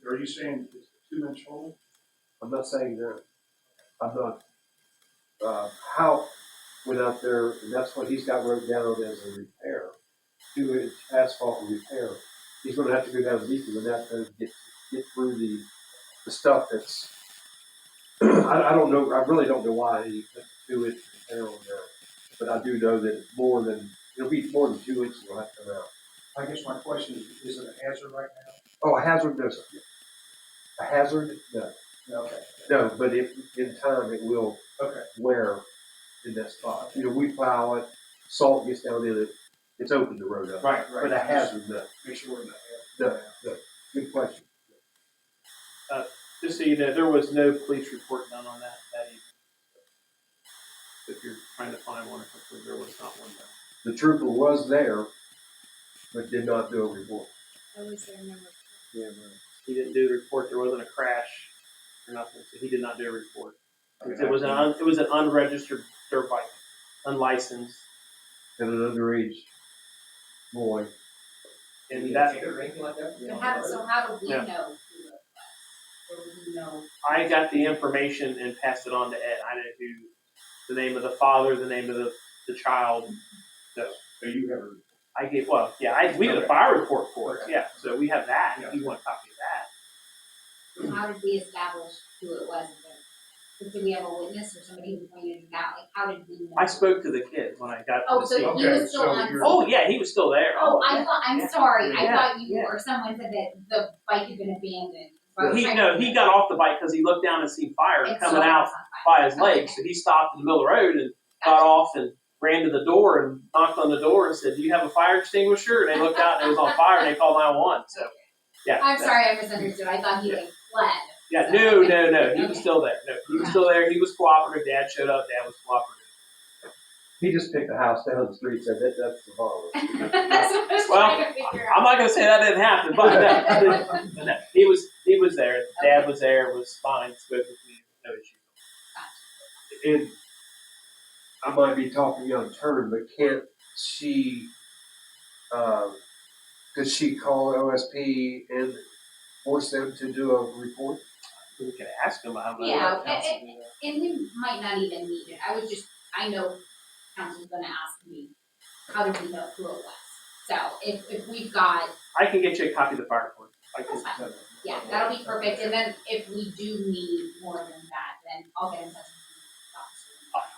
it's a 2-inch hole? I'm not saying that. I'm not. Hal went out there, and that's what he's got wrote down as a repair, 2-inch asphalt repair. He's going to have to go down deeper than that to get through the stuff that's. I don't know. I really don't know why he put 2-inch repair on there, but I do know that it's more than. It'll be more than 2 inches. Will have to come out. I guess my question is it a hazard right now? Oh, a hazard? No, sir. A hazard? No. Okay. No, but if in time it will Okay. wear in that spot. You know, we plow it, salt gets down in it, it's opened the road up. Right. But a hazard, no. Make sure we're not. No. Good question. Just so you know, there was no police report done on that evening. If you're trying to find one quickly, there was not one done. The trooper was there, but did not do a report. I was there, remember. Yeah, right. He didn't do the report. There wasn't a crash or nothing, so he did not do a report. It was an unregistered dirt bike, unlicensed, And an underage boy. and that Or anything like that? So how do we Yeah. know who it was? Or do we know? I got the information and passed it on to Ed. I know who, the name of the father, the name of the child. So you have we did a fire report for it. Yeah, so we have that. If you want a copy of that. How did we establish who it was? Did we have a witness or somebody who pointed it out? Like, how did we know? I spoke to the kid when I got to Oh, the so scene. he was still on. Oh yeah, he was still there. Oh, I'm sorry. I Yeah, thought you yeah. or someone said that the bike had been abandoned. So I was trying to- He got off the bike because he looked down and seen fire It's coming still out on fire. by his legs. So he stopped in the middle of the road and got off and ran to the door and knocked on the door and said, "Do you have a fire extinguisher?" And they looked out and it was on fire and they called 911. So yeah. I'm sorry, I misunderstood. I thought he like fled. Yeah, no. He was still there. No, he was still there. He was cooperative. Dad showed up. Dad was cooperative. He just picked a house down the street, said that's the bomb. That's what I was trying to figure out. I'm not gonna say that didn't happen, but no, he was there. Dad was there. Was fine. Spoke with me. No issue. And I might be talking out of turn, but can't she, does she call OSP and force them to do a report? We could ask him. I don't know. Yeah, Council and- do that. And we might not even need it, I know council's gonna ask me, how did we know who it was? So if we've got, I can get you a copy of the fire report. I can. That's fine. yeah, that'll be perfect, and then if we do need more than that, then I'll get in touch with you.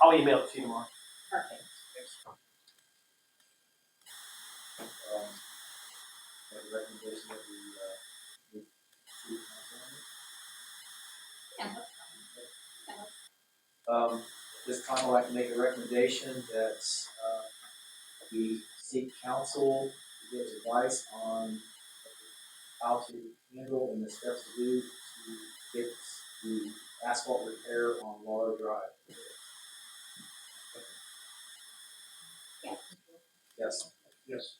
I'll email it to you tomorrow. Perfect. A recommendation that we, city council on it? Yeah, that's fine. This time I'd like to make a recommendation that, we seek counsel to give advice on how to handle and the steps to do to get the asphalt repair on Laura Drive. Yeah. Yes. Yes.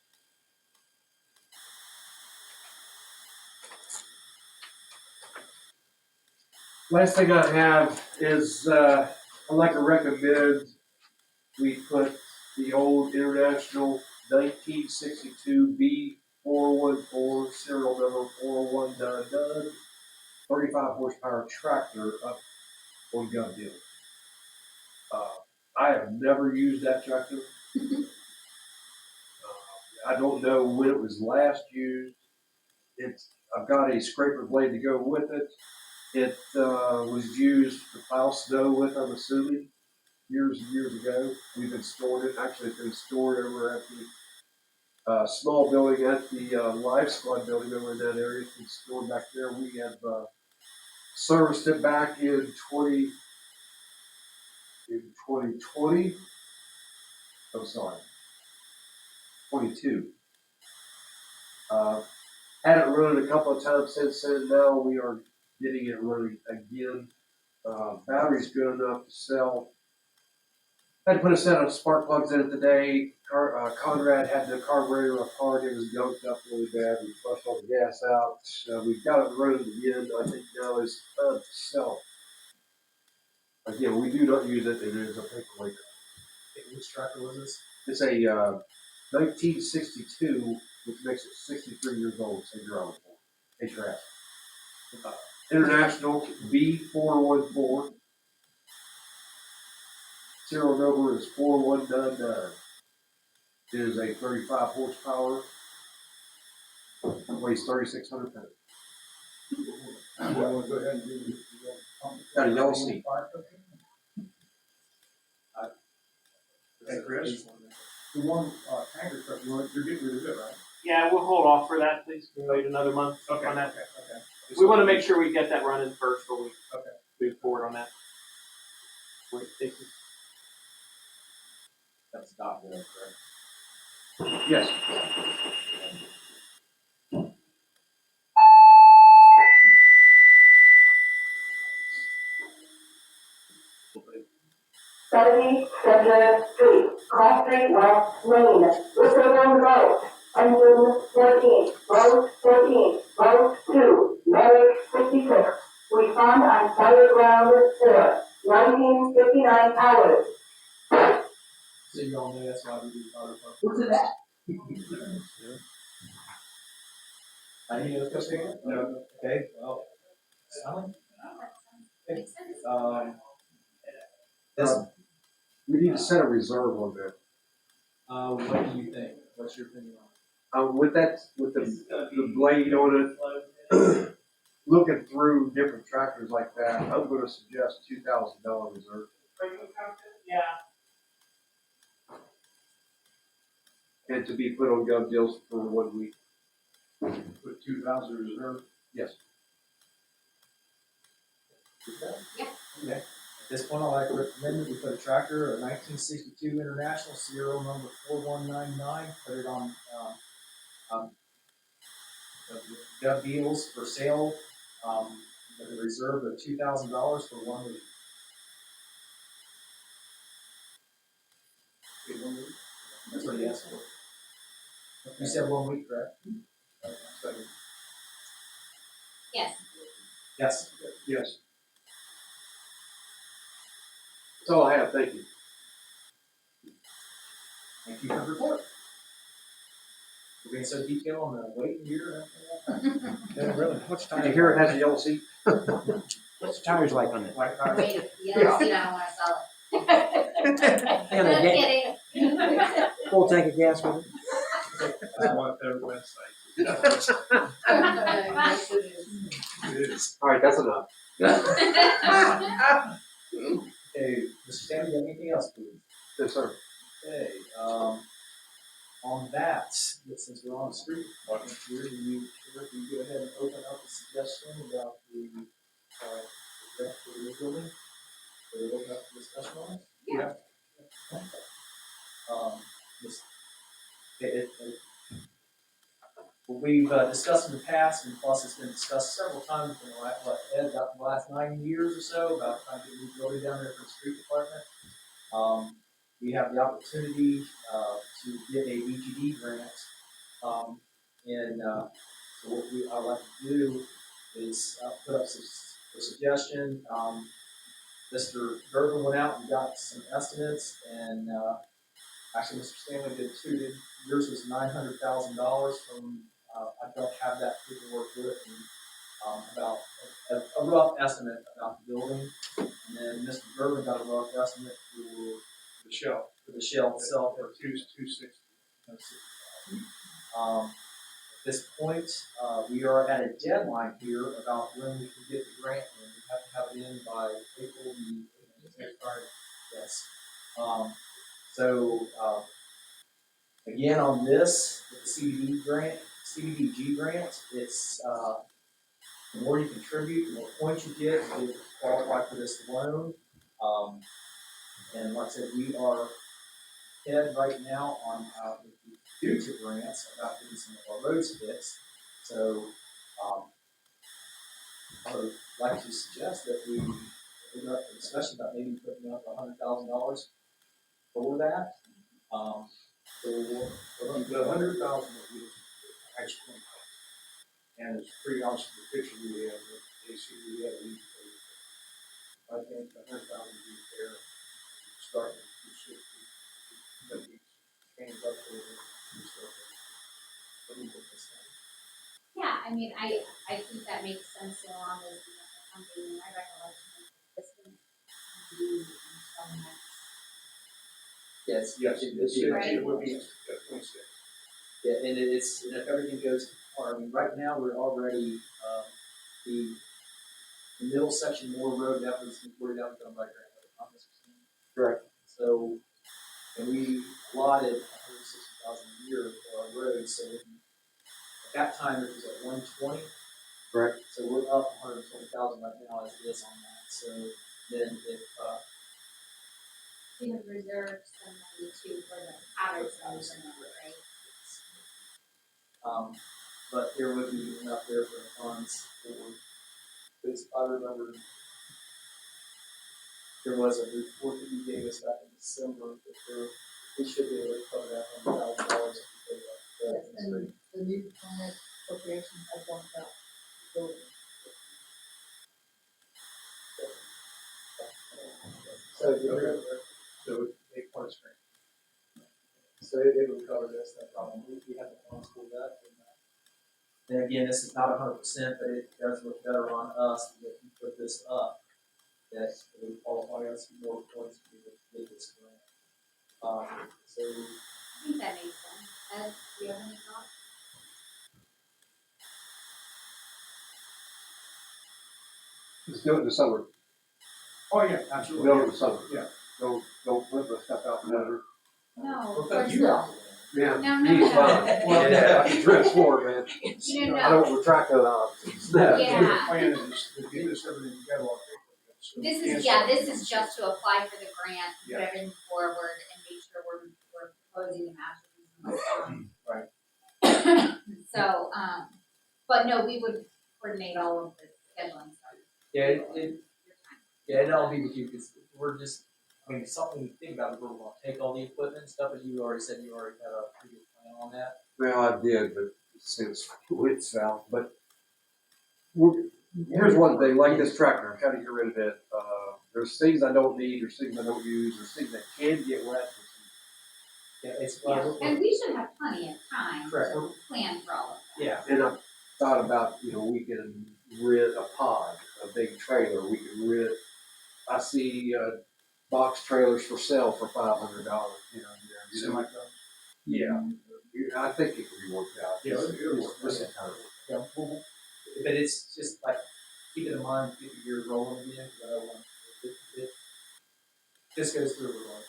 Last thing I have is, I'd like to recommend we put the old International 1962 B414 serial number 4199 35 horsepower tractor up on Gov Deal. I have never used that tractor. I don't know when it was last used. I've got a scraper blade to go with it. It was used to plow snow with, I'm assuming, years and years ago. We've been storing it. Actually, it's been stored over at the small building at the Life Squad building over in that area. It's been stored back there. We have serviced it back in 2020. Oh, sorry, 22. Had it running a couple of times since then. Now we are getting it running again. Battery's good enough to sell. Had to put a set of spark plugs in it today. Conrad had the carburetor apart. It was gunked up really bad. We flushed all the gas out. We've got it running again. I think now is time to sell it. Again, we do not use it. It is a paperweight. Which tractor was this? It's a 1962, which makes it 63 years old. So you're on it. Hey, Trash. International B414. Serial number is 4199. It is a 35 horsepower. Weighs 3,600 pounds. I'm going to go ahead and do the. Got a yellow seat. Hey, Chris, the one, tanker truck, you're getting rid of it, right? Yeah, we'll hold off for that, please. We wait another month on that. Okay. We want to make sure we get that running first before we Okay. move forward on that. Wait, thank you. That's not good, correct? Yes. Center Street, Cross Street West Main, Riverland Road, engine 14, road 14, road 2, medic 56. Respond on fire ground 4, 1959 hours. So you all know that's why we do fire department. Who's it at? Any other questions? No. Okay, well, Sally? Makes sense. This, We need to set a reserve on that. what do you think? What's your opinion on it? With the blade on it, looking through different tractors like that, I'm going to suggest $2,000 reserve. Yeah. And to be put on gov deals for 1 week. Put 2,000 reserve. Yes. Yeah. Okay. At this point, I'd like to recommend that we put a tractor, a 1962 International serial number 4199, put it on, gov deals for sale, with a reserve of $2,000 for 1 week. Okay, 1 week. That's what he asked for. You said 1 week, correct? Yes. Yes. Yes. That's all I have, thank you. Thank you for the report. We're being so detailed on the waiting year and everything like that. Yeah, really. What's Did you hear it has a yellow seat? What's the tires like on it? White card. Wait, the other seat, I don't wanna sell it. Yeah, they Just get kidding. full tank of gas with it. That's on their website. It is. All right, that's enough. Okay, Mr. Stanley, you have anything else, please? Yes, sir. Okay, on that, since we're on the street department here, do you go ahead and open up a suggestion about the grant for the new building? Or open up the discussion on it? Yeah. This- what we've discussed in the past, and plus it's been discussed several times in the last 9 years or so, about trying to get a new building down there for the street department. We have the opportunity to get a EGD grant. So what I'd like to do is put up a suggestion. Mr. Gervin went out and got some estimates, and actually Mr. Stanley did too. Yours was $900,000 from, I don't have that paperwork with me, about a rough estimate about the building. And then Mr. Gervin got a rough estimate for the shell itself. Or 260. At this point, we are at a deadline here about when we can get the grant in. We have to have it in by April the next Friday. Yes. Again, on this, with the CDBG grant, it's, the more you contribute, the more points you get, you qualify for this loan. And like I said, we are ahead right now on, with the future grants about getting some of our roads fixed. So, I would like to suggest that we open up a discussion about maybe putting up $100,000 for that. So The 100,000 that we actually, and it's pretty honest with the picture we have, the AC we have. I think 100,000 would be fair. Start with 260. But we change up to it. what do you think this time? Yeah, I mean, I think that makes sense so long as, something in my recollection is this one be until next. Yes, Yes, Right. it would be 26. yeah, and it's, and if everything goes to par, I mean, right now, we're already, the middle section Moore Road, that was reported out to them by grant. Correct. So, and we allotted $160,000 a year for our roads, so at that time, it was at 120. Correct. So we're up 120,000 right now as it is on that, so then if, We have reserved some money too for the outer solution, right? But there would be enough there for the funds for, because I remember there was a report that you gave us back in December, that there, we should be able to cover that $100,000 if we pay that. And the new permit appropriation of $1,000. So you're, So they part of screen. so it would cover this, no problem, we have the funds for that. And again, this is not 100%, but it does look better on us that we put this up, that it would qualify us for more points to be able to get this grant. So, I think that makes sense. Ed, do you have any thoughts? Let's do it in the summer. oh yeah, absolutely. Do it in the summer. Yeah. Don't put the stuff out in the winter. No, We'll of put course you not. out. Yeah. No, He's fine. Well, Yeah, I can drift forward, man. No, I don't retract that out. Yeah. Plan is to get this everything together on paper. So This is just to apply for the grant, put Yeah. everything forward and make sure we're proposing the matches. Right. So, but no, we would coordinate all of the scheduling stuff. Yeah, Your time. yeah, it'll all be with you, because we're just, I mean, something to think about, if we're gonna take all the equipment and stuff, but you already said you already had a pretty good plan on that. Well, I did, but since it's south, but here's one thing, like this tractor, I'm trying to get rid of it. There's things I don't need, there's things I don't use, there's things that can get wet. Yeah, it's, And we should have plenty of time Correct. to plan for all of that. yeah, And I thought about, we can rent a pod, a big trailer, we can rent, I see, box trailers for sale for $500, semi-truck. Yeah, I think it can be worked out. Yeah, it'll work. This is kind Yeah, but it's just like, keep it in mind, keep the gears rolling again, because I don't want, it just goes through, we're going,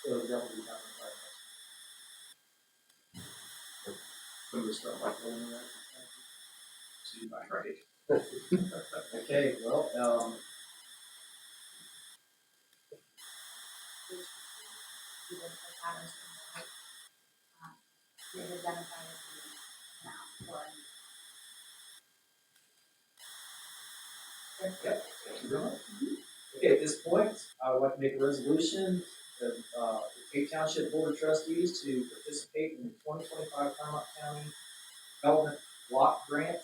it'll definitely happen by next. So we'll start like rolling around. See you back, right? Okay, well, Either the patterns or, we've identified as the amount or. Yep, thank you very much. Okay, at this point, I would like to make a resolution of, the TATE Township Board of Trustees to participate in the 2025 Claremont County Development Block Grant,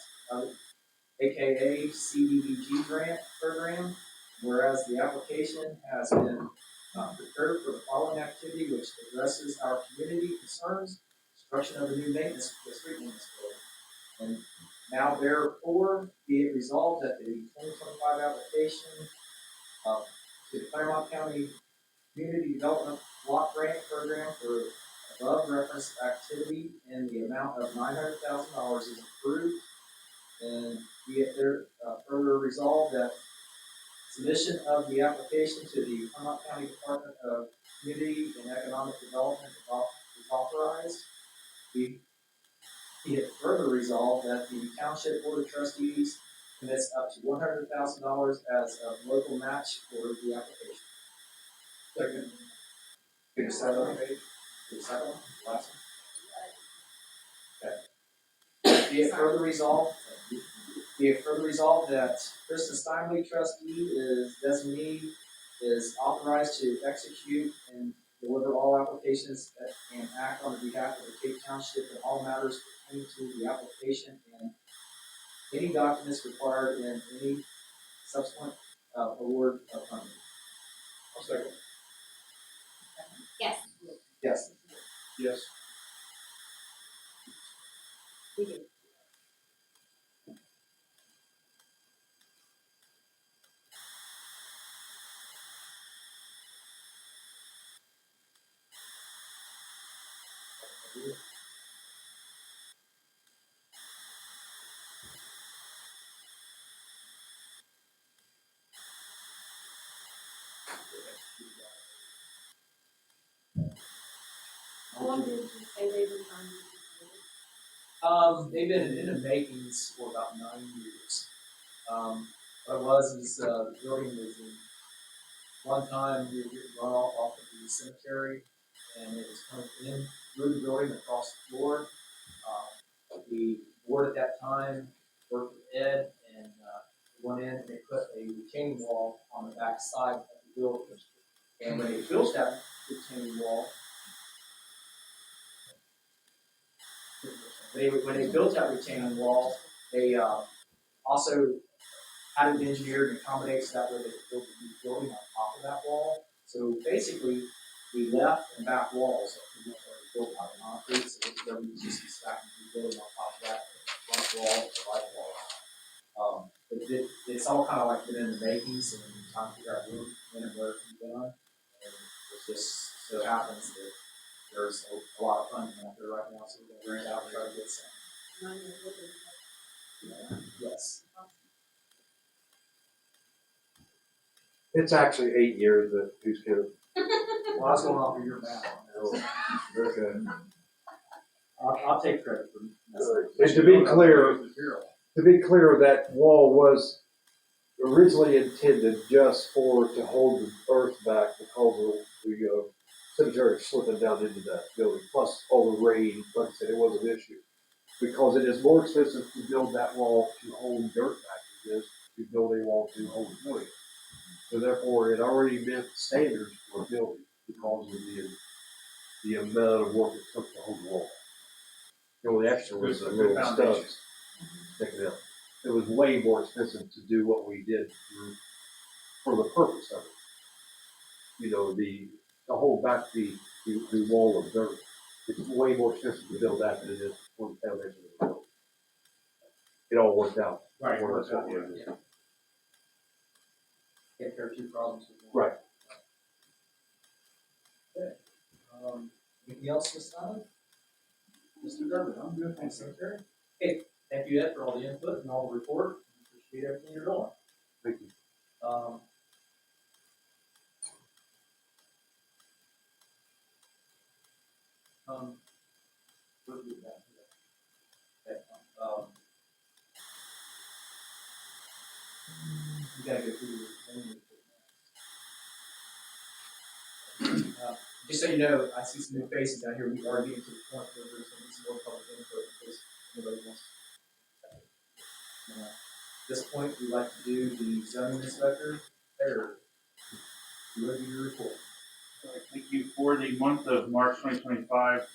AKA CDBG grant program, whereas the application has been prepared for the following activity, which addresses our community concerns, construction of a new street maintenance building. And now therefore, be it resolved that the 2025 application to the Claremont County Community Development Block Grant Program for above referenced activity in the amount of $900,000 is approved. And be it there further resolved that submission of the application to the Claremont County Department of Community and Economic Development is authorized. Be it further resolved that the Township Board of Trustees commits up to $100,000 as a local match for the application. Second. Get a second on the page? Get a second one? Last one? Okay. Be it further resolved that Kristen Steinley, trustee, is designee, is authorized to execute and deliver all applications and act on behalf of the TATE Township in all matters pertaining to the application and any documents required in any subsequent award of funding. I'll second. Yes. Yes. Yes. We do. How long did you say they were trying to do? They've been in the makings for about 9 years. What it was is, the building was in, one time we were getting run off of the cemetery, and it was coming in through the building across the floor. The board at that time worked with Ed, and, went in and they put a retaining wall on the back side of the building. And when they built that retaining wall, when they built that retaining wall, they also had it engineered and accommodated so that way they could build a new building on top of that wall. So basically, the left and back walls are pretty much already built out of concrete, so it's really just stacking the building on top of that front wall, the right wall. It's all kind of like been in the makings and trying to figure out when and where it can be done. And it just so happens that there's a lot of funding out there right now, so we're gonna bring it out and try to get some. Yes. It's actually 8 years that who's kind of. Well, I was going off of your map. Okay. I'll take credit for that. And to be clear, that wall was originally intended just to hold the earth back because of the cemetery slipping down into that building, plus all the rain. Like I said, it was an issue because it is more expensive to build that wall to hold dirt back than it is to build a wall to hold wood. So therefore, it already met standards building because of the amount of work it took to hold the wall. The only extra was the little stubs sticking out. It was way more expensive to do what we did for the purpose of it. You know, to hold back the wall of dirt. It's way more expensive to build that than it is for the foundation of the building. It all worked out. Right, More or works less out, what we did. yeah. Take care of two problems with one. Right. Okay. Anything else, Ms. Allen? Mr. Gerber? I'm good, thanks, Secretary. Okay, thank you, Ed, for all the input and all the report. Appreciate everything you're doing. Thank you. Where do we go? Okay, we gotta go through just so you know, I see some new faces down here. We are getting to the point where there's going to be some more public input in case anybody wants to. At this point, we'd like to do the zoning inspector. There. You ready to report? Thank you. For the month of March 2025,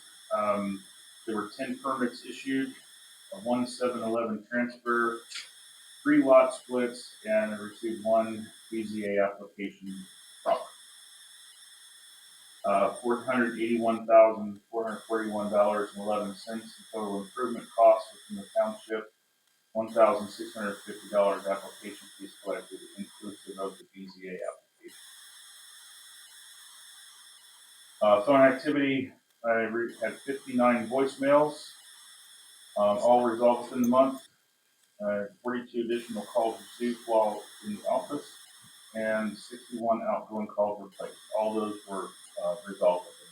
there were 10 permits issued, a 1/7/11 transfer, 3 lot splits, and I received 1 BZA application proper. $481,441.11 in total improvement costs within the township. $1,650 application fees collected, inclusive of the BZA application. Phone activity, I had 59 voicemails, all resolved within the month. 42 additional calls received while in the office, and 61 outgoing calls were placed. All those were resolved within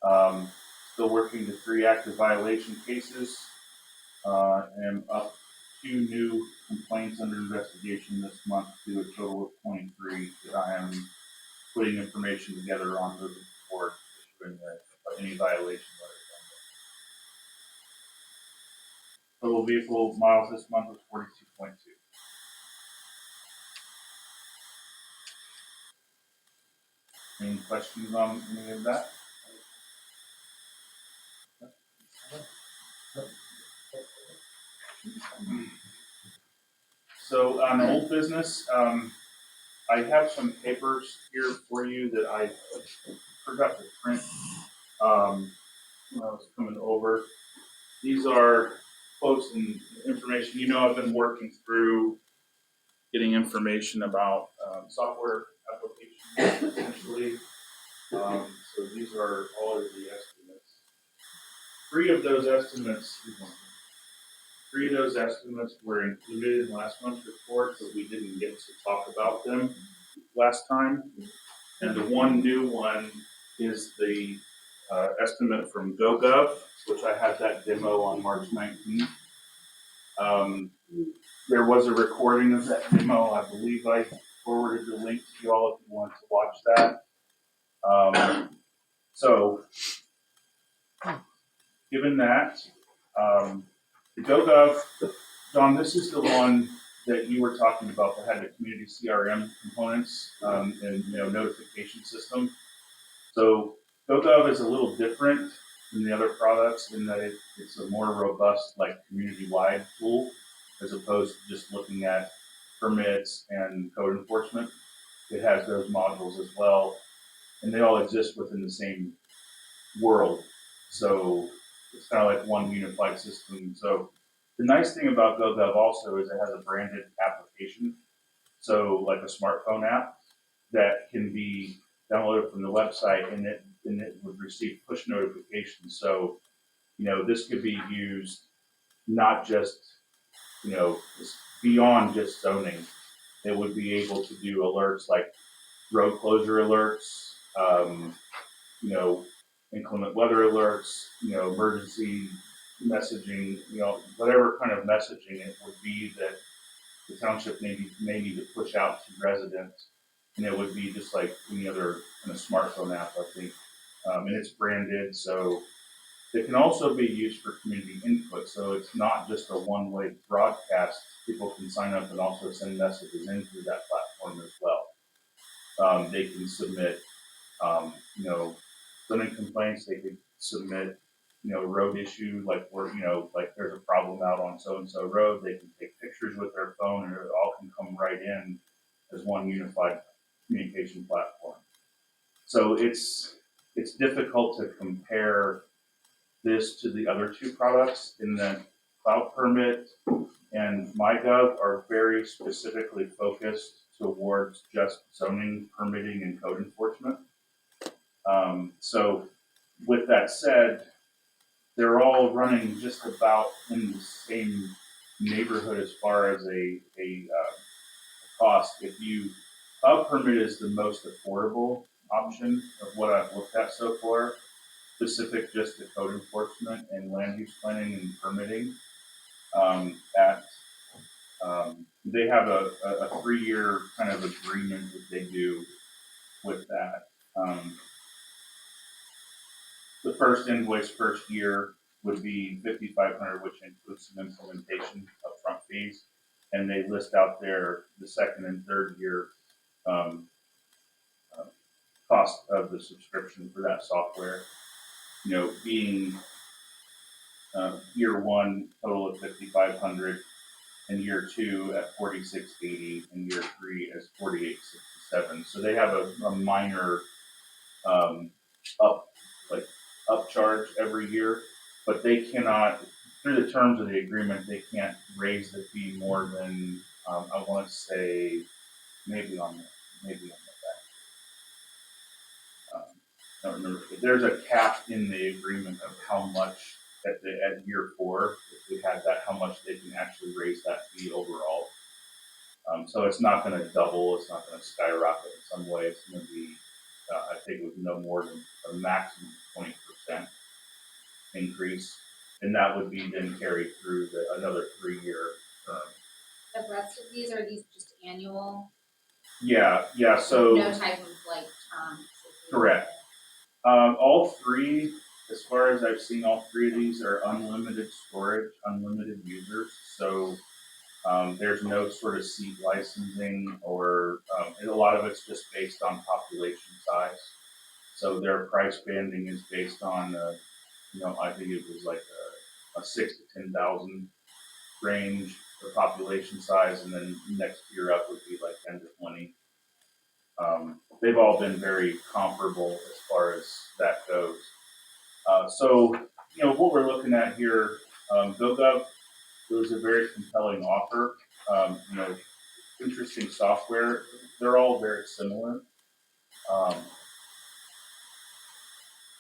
the month. Still working to 3 active violation cases, and up 2 new complaints under investigation this month to a total of 23 that I am putting information together on moving forward, issuing any violation letters. Total vehicle miles this month was 42.2. Any questions on any of that? So on old business, I have some papers here for you that I forgot to print when I was coming over. These are quotes and information. You know, I've been working through getting information about software applications, essentially. So these are all of the estimates. 3 of those estimates were included in last month's report, but we didn't get to talk about them last time. And the one new one is the estimate from GoGov, which I had that demo on March 19th. There was a recording of that demo. I believe I forwarded the link to you all if you want to watch that. So, given that, the GoGov, John, this is the one that you were talking about that had the community CRM components and notification system. So GoGov is a little different than the other products in that it's a more robust, like community-wide tool, as opposed to just looking at permits and code enforcement. It has those modules as well, and they all exist within the same world. So it's kind of like one unified system. So the nice thing about GoGov also is it has a branded application. So like a smartphone app that can be downloaded from the website, and it would receive push notifications. So, this could be used not just, beyond just zoning. It would be able to do alerts like road closure alerts, inclement weather alerts, emergency messaging, whatever kind of messaging it would be that the township may need to push out to residents. And it would be just like any other kind of smartphone app, I think. And it's branded, so it can also be used for community input. So it's not just a one-way broadcast. People can sign up and also send messages in through that platform as well. They can submit, you know, zoning complaints. They could submit, you know, road issue, like where, you know, like there's a problem out on so-and-so road. They can take pictures with their phone and it all can come right in as one unified communication platform. So it's difficult to compare this to the other two products in that Cloud Permit and MyGov are very specifically focused towards just zoning, permitting, and code enforcement. So with that said, they're all running just about in the same neighborhood as far as a cost. If you, Cloud Permit is the most affordable option of what I've looked at so far, specific just to code enforcement and land use planning and permitting. They have a 3-year kind of agreement that they do with that. The first invoice, first year would be $5,500, which includes some implementation upfront fees, and they list out there the second and third year cost of the subscription for that software. You know, being year one total of $5,500, and year two at $4,680, and year three as $4,867. So they have a minor upcharge every year, but they cannot, through the terms of the agreement, they can't raise the fee more than I want to say maybe on the back. I don't remember. There's a cap in the agreement of how much at year 4, if we had that, how much they can actually raise that fee overall. So it's not going to double. It's not going to skyrocket in some way. It's going to be, I think, with no more than a maximum 20% increase, and that would be then carried through another 3-year term. The rest of these, are these just annual? Yeah. So no type of like term. Correct. All three, as far as I've seen, all three of these are unlimited storage, unlimited users. So there's no sort of seat licensing, or and a lot of it's just based on population size. So their price banding is based on, I think it was like a 6 to 10,000 range for population size, and then next year up would be like 10 to 20. They've all been very comparable as far as that goes. So, what we're looking at here, GoGov, it was a very compelling offer. Interesting software. They're all very similar.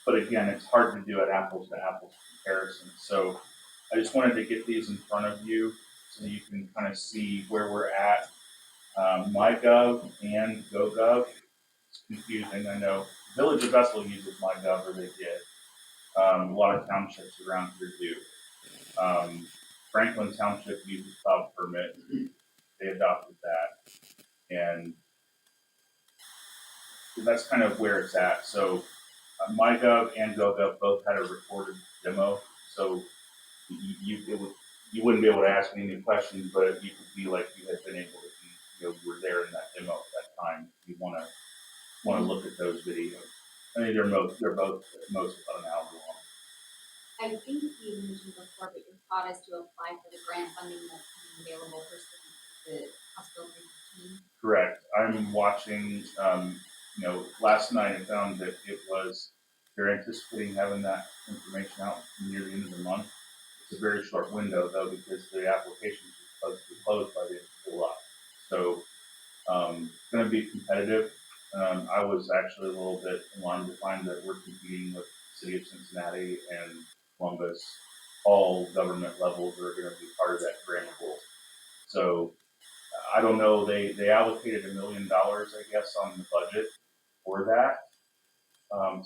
But again, it's hard to do an apples to apples comparison. So I just wanted to get these in front of you so you can kind of see where we're at. MyGov and GoGov. It's confusing, I know. Village of Vessel uses MyGov, or they did. A lot of townships around here do. Franklin Township uses Cloud Permit. They adopted that. And that's kind of where it's at. So MyGov and GoGov both had a recorded demo. So you wouldn't be able to ask me any questions, but you could feel like you had been able to be, you were there in that demo at that time. You want to look at those videos. I think they're both about an hour long. I think you mentioned before, but your thought is to apply for the grant funding that's available for the hospital 315. Correct. I'm watching. Last night I found that they're anticipating having that information out near the end of the month. It's a very short window though, because the application is supposed to be closed by the end of July. So it's going to be competitive. I was actually a little bit alarmed to find that we're competing with the City of Cincinnati and Columbus. All government levels are going to be part of that grant pool. So I don't know, they allocated $1 million, I guess, on the budget for that,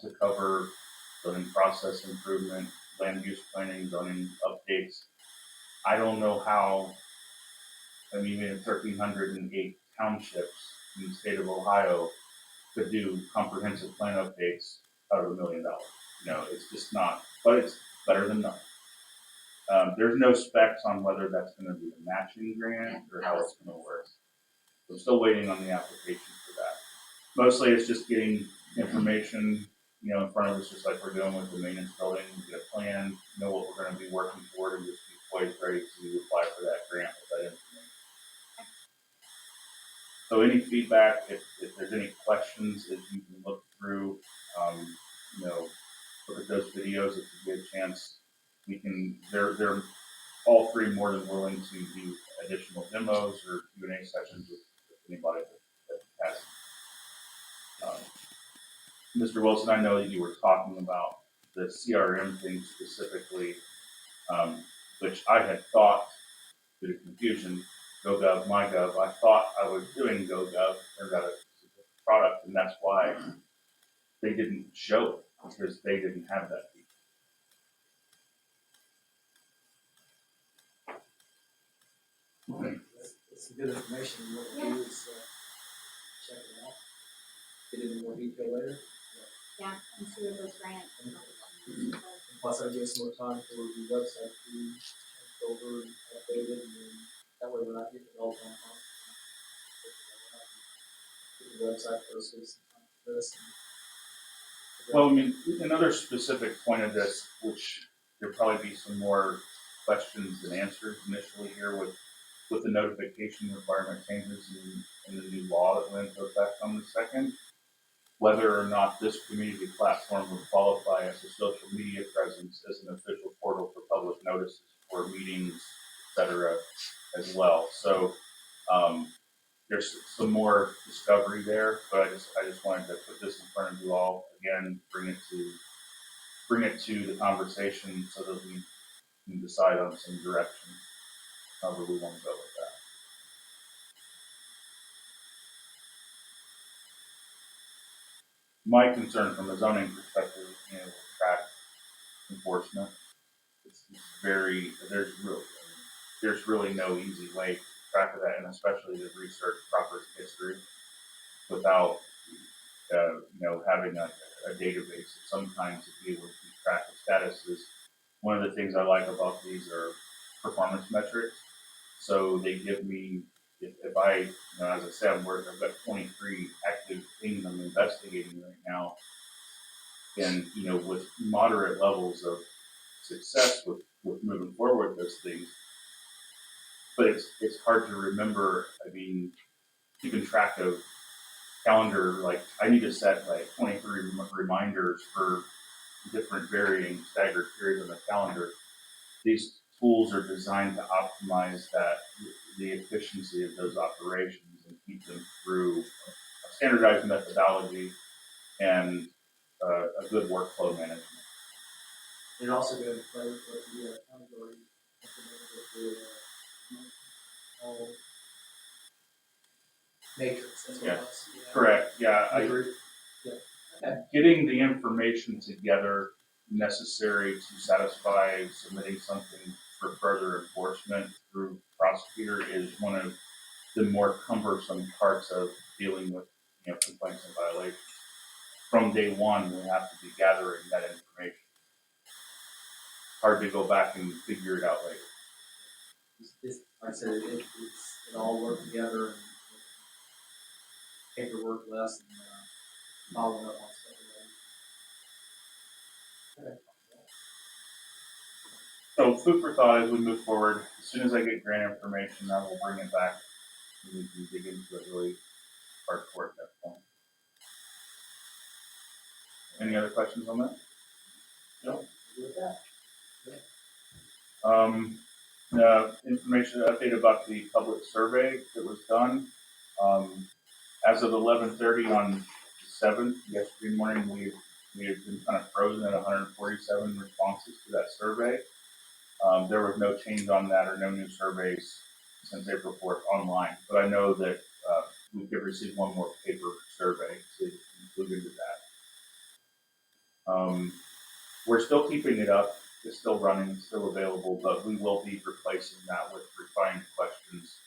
to cover zoning process improvement, land use planning, zoning updates. I don't know how, even 1,308 townships in the state of Ohio could do comprehensive plan updates out of $1 million. It's just not, but it's better than nothing. There's no specs on whether that's going to be a matching grant or how it's going to work. So I'm still waiting on the application for that. Mostly it's just getting information, in front of us, just like we're doing with the maintenance building, get a plan, know what we're gonna be working toward, and just be poised, ready to apply for that grant with that information. So any feedback, if there's any questions, if you can look through, look at those videos if you get a chance. They're all three more than willing to do additional demos or Q&A sessions with anybody that has. Mr. Wilson, I know that you were talking about the CRM thing specifically, which I had thought, due to confusion, GoGov, MyGov, I thought I was doing GoGov, or got a product, and that's why they didn't show it, because they didn't have that feature. It's some good information. What we'll do is check it out. Get into more detail later. Yeah, and see what those grants. Plus, I give some more time for the website to be changed over and updated, and then that way we're not getting it all done. Get the website posted, some time for this. Well, I mean, another specific point of this, which there'll probably be some more questions than answers initially here with the notification requirement changes in the new law that went into effect on the 2nd, whether or not this community platform would qualify as a social media presence as an official portal for public notices for meetings, et cetera, as well. So there's some more discovery there, but I just wanted to put this in front of you all again, bring it to the conversation so that we can decide on some direction, however we want to go with that. My concern from a zoning perspective, track enforcement. It's very, there's really no easy way to track of that, and especially to research proper history without, having a database of some kind to be able to keep track of statuses. One of the things I like about these are performance metrics. So they give me, if I, as I said, I've got 23 active things I'm investigating right now. And, with moderate levels of success with moving forward with those things. But it's hard to remember, keeping track of calendar, like I need to set like 23 reminders for different varying staggered periods on the calendar. These tools are designed to optimize the efficiency of those operations and keep them through a standardized methodology and a good workflow management. It also goes to play with the category implemented with the matrix. That's what Yeah. it was. Yeah. Correct. Yeah, I agree. getting the information together necessary to satisfy submitting something for further enforcement through prosecutor is one of the more cumbersome parts of dealing with complaints and violations. From day one, we have to be gathering that information. Hard to go back and figure it out later. Like I said, it all worked together, and paperwork less, and following up on stuff. Okay. So food for thought as we move forward. As soon as I get grant information, I will bring it back and we can dig into it really hardcore at that point. Any other questions on that? No. With that. Information update about the public survey that was done. As of 11:30 on the 7th, yesterday morning, we had been kind of frozen at 147 responses to that survey. There was no change on that or no new surveys since April 4th online, but I know that we could receive one more paper survey to include into that. We're still keeping it up. It's still running, it's still available, but we will be replacing that with refined questions,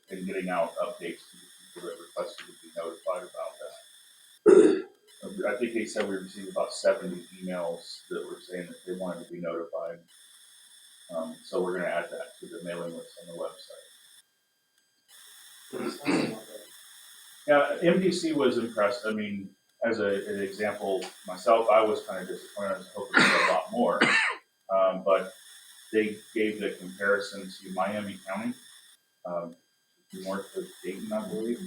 and getting out updates to the people that requested to be notified about that. I think they said we received about 70 emails that were saying that they wanted to be notified. So we're going to add that to the mailing list on the website. Yeah, MDC was impressed. I mean, as an example, myself, I was kind of disappointed. I was hoping for a lot more. But they gave the comparison to Miami County, north of Dayton, I believe.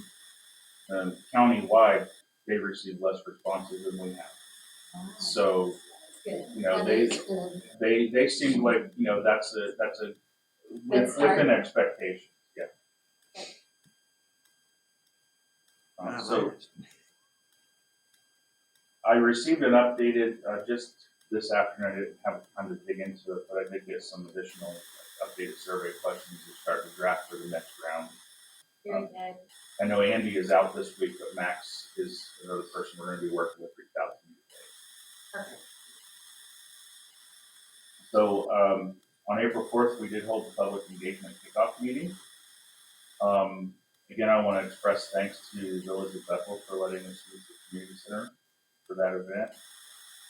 Countywide, they received less responses than we have. So, Good. you know, That is good. they seemed like, you know, that's a Good start. within expectations. Yeah. So I received an updated just this afternoon. I didn't have time to dig into it, but I did get some additional updated survey questions to start the draft for the next round. Very good. I know Andy is out this week, but Max is another person we're going to be working with, reached out to me today. Perfect. So on April 4th, we did hold the public engagement kickoff meeting. Again, I want to express thanks to the Village of Bethel for letting us use the community center for that event.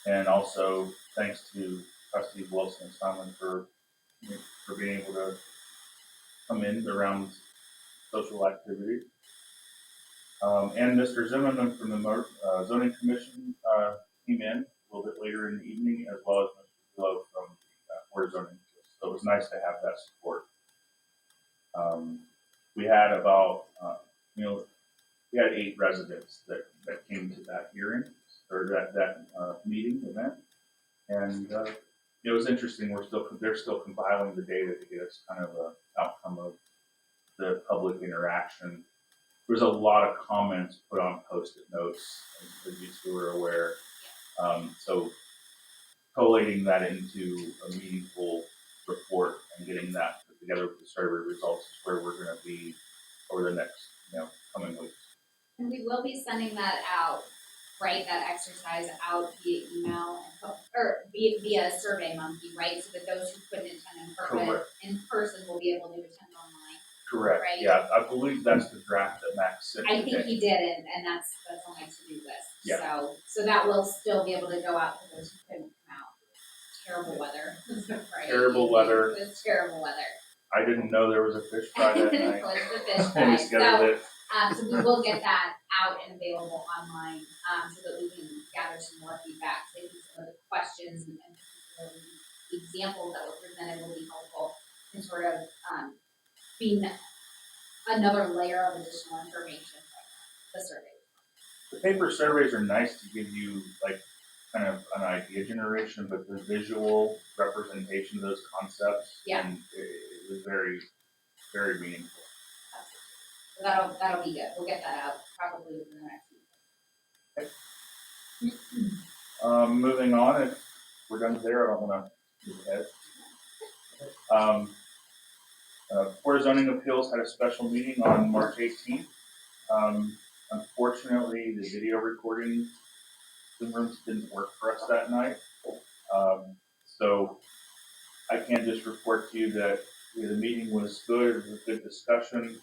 And also thanks to Trustees Wilson and Simon for being able to come in around social activity. And Mr. Zimmerman from the Zoning Commission came in a little bit later in the evening, as well as Mr. Glow from Board of Zoning. So it was nice to have that support. We had about, we had 8 residents that came to that hearing or that meeting event, and it was interesting. They're still compiling the data to get us kind of an outcome of the public interaction. There was a lot of comments put on Post-it notes, as you two are aware. So collating that into a meaningful report and getting that put together with the survey results is where we're going to be over the next, coming weeks. And we will be sending that out, right, that exercise out via email or via Survey Monkey, right? So that those who couldn't attend in person will be able to attend online. Correct. Right. Yeah, I believe that's the draft that Max sent. I think he did, and that's on my to-do list. Yeah. So that will still be able to go out to those who couldn't come out. Terrible weather. Right. Terrible weather. It was terrible weather. I didn't know there was a fish fry that night. It was the fish When we fry. scheduled it. So we will get that out and available online, so that we can gather some more feedback. So I think some of the questions and the examples that were presented will be helpful in sort of being another layer of additional information from the survey. The paper surveys are nice to give you like kind of an idea generation, but the visual representation of those concepts, and it was very, very meaningful. So that'll be good. We'll get that out probably within the next week. Moving on, if we're done there, I don't want to move ahead. Board of Zoning Appeals had a special meeting on March 18th. Unfortunately, the video recording Zoom rooms didn't work for us that night. So I can just report to you that the meeting was good. It was a good discussion.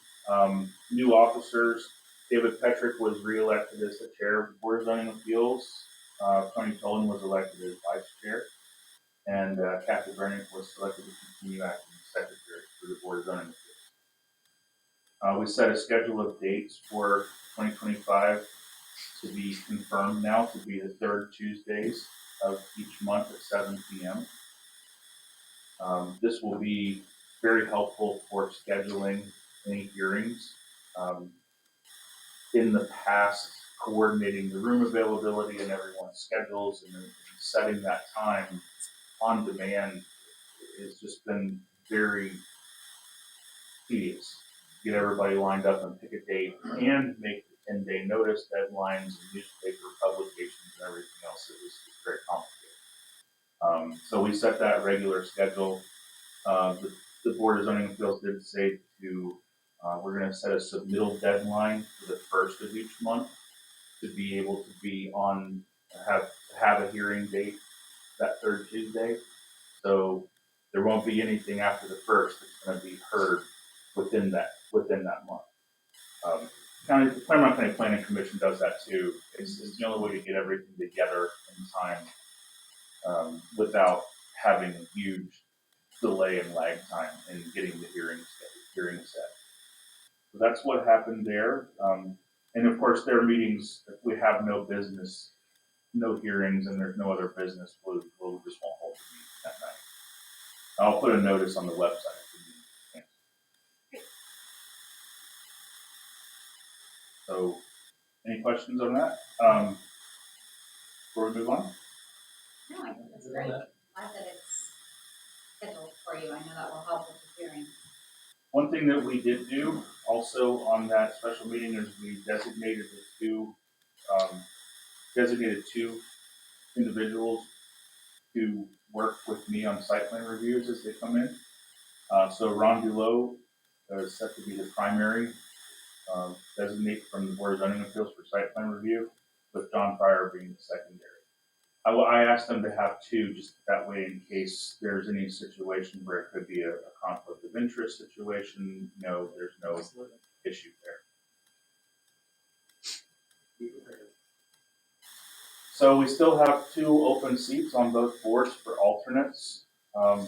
New officers, David Petrick was reelected as the chair of the Board of Zoning Appeals. Tony Tolan was elected as vice chair. And Kathy Brennick was selected to continue acting as secretary for the Board of Zoning Appeals. We set a schedule of dates for 2025 to be confirmed now to be the 3rd Tuesdays of each month at 7 p.m. This will be very helpful for scheduling any hearings. In the past, coordinating the room availability and everyone's schedules and setting that time on demand has just been very tedious. Get everybody lined up and pick a date and make the 10-day notice deadlines and newspaper publications and everything else. It was very complicated. So we set that regular schedule. The Board of Zoning Appeals did say we're going to set a submittal deadline for the 1st of each month to be able to be have a hearing date that 3rd Tuesday. So there won't be anything after the 1st that's going to be heard within that month. Claremont County Planning Commission does that too. It's the only way to get everything together in time without having a huge delay and lag time in getting the hearing set. So that's what happened there. And of course, their meetings, if we have no business, no hearings, and there's no other business, we'll just won't hold the meeting that night. I'll put a notice on the website. So, any questions on that? Before we move on? No, I think that's great. Glad that it's scheduled for you. I know that will help with the hearing. One thing that we did do also on that special meeting is we designated two individuals to work with me on site plan reviews as they come in. So Ron Dulo is set to be the primary designate from the Board of Zoning Appeals for site plan review, with John Pryor being the secondary. I asked them to have two, just that way in case there's any situation where it could be a conflict of interest situation, there's no issue there. So we still have 2 open seats on both boards for alternates. I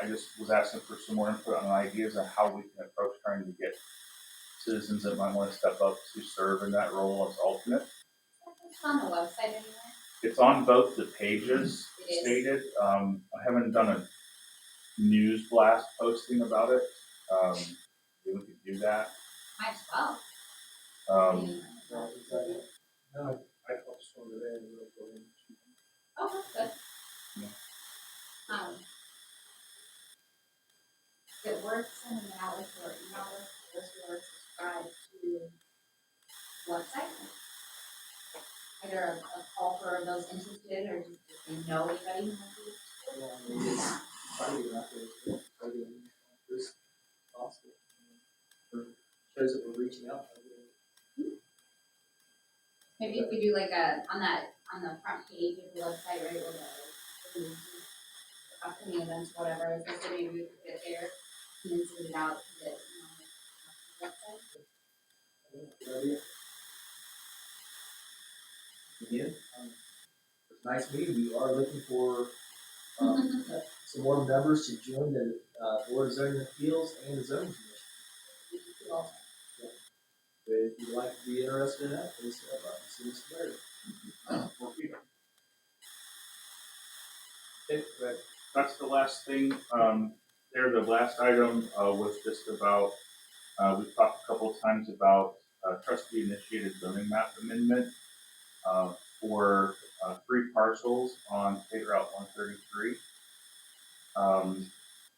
just was asking for some more input on ideas on how we can approach trying to get citizens that might want to step up to serve in that role as alternate. It's on the website anyway. It's on both the pages It is. stated. I haven't done a news blast posting about it. Maybe we could do that. Might as well. No, I thought so today, and we'll go in. Oh, that's good. Yeah. Is it worth sending it out with your email list or subscribe to the website? Either a call for those interested or just if they know anybody who might be interested? Shows that we're reaching out. Maybe if we do like on the front page of the website, right, or the upcoming events, whatever, is listed, maybe we could get there and then send it out to the website. Good idea. Again, it's nice meeting. We are looking for some more members to join the Board of Zoning Appeals and the Zoning Commission. If you'd like to be interested in that, please step up and see Mr. Barry. Okay, that's the last thing. The last item was just about, we've talked a couple of times about trustee initiated zoning map amendment for 3 parcels on State Route 133.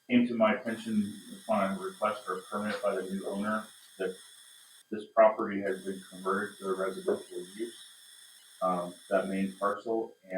Came to my attention upon a request for a permit by the new owner that this property has been converted to a residential use, that main parcel, and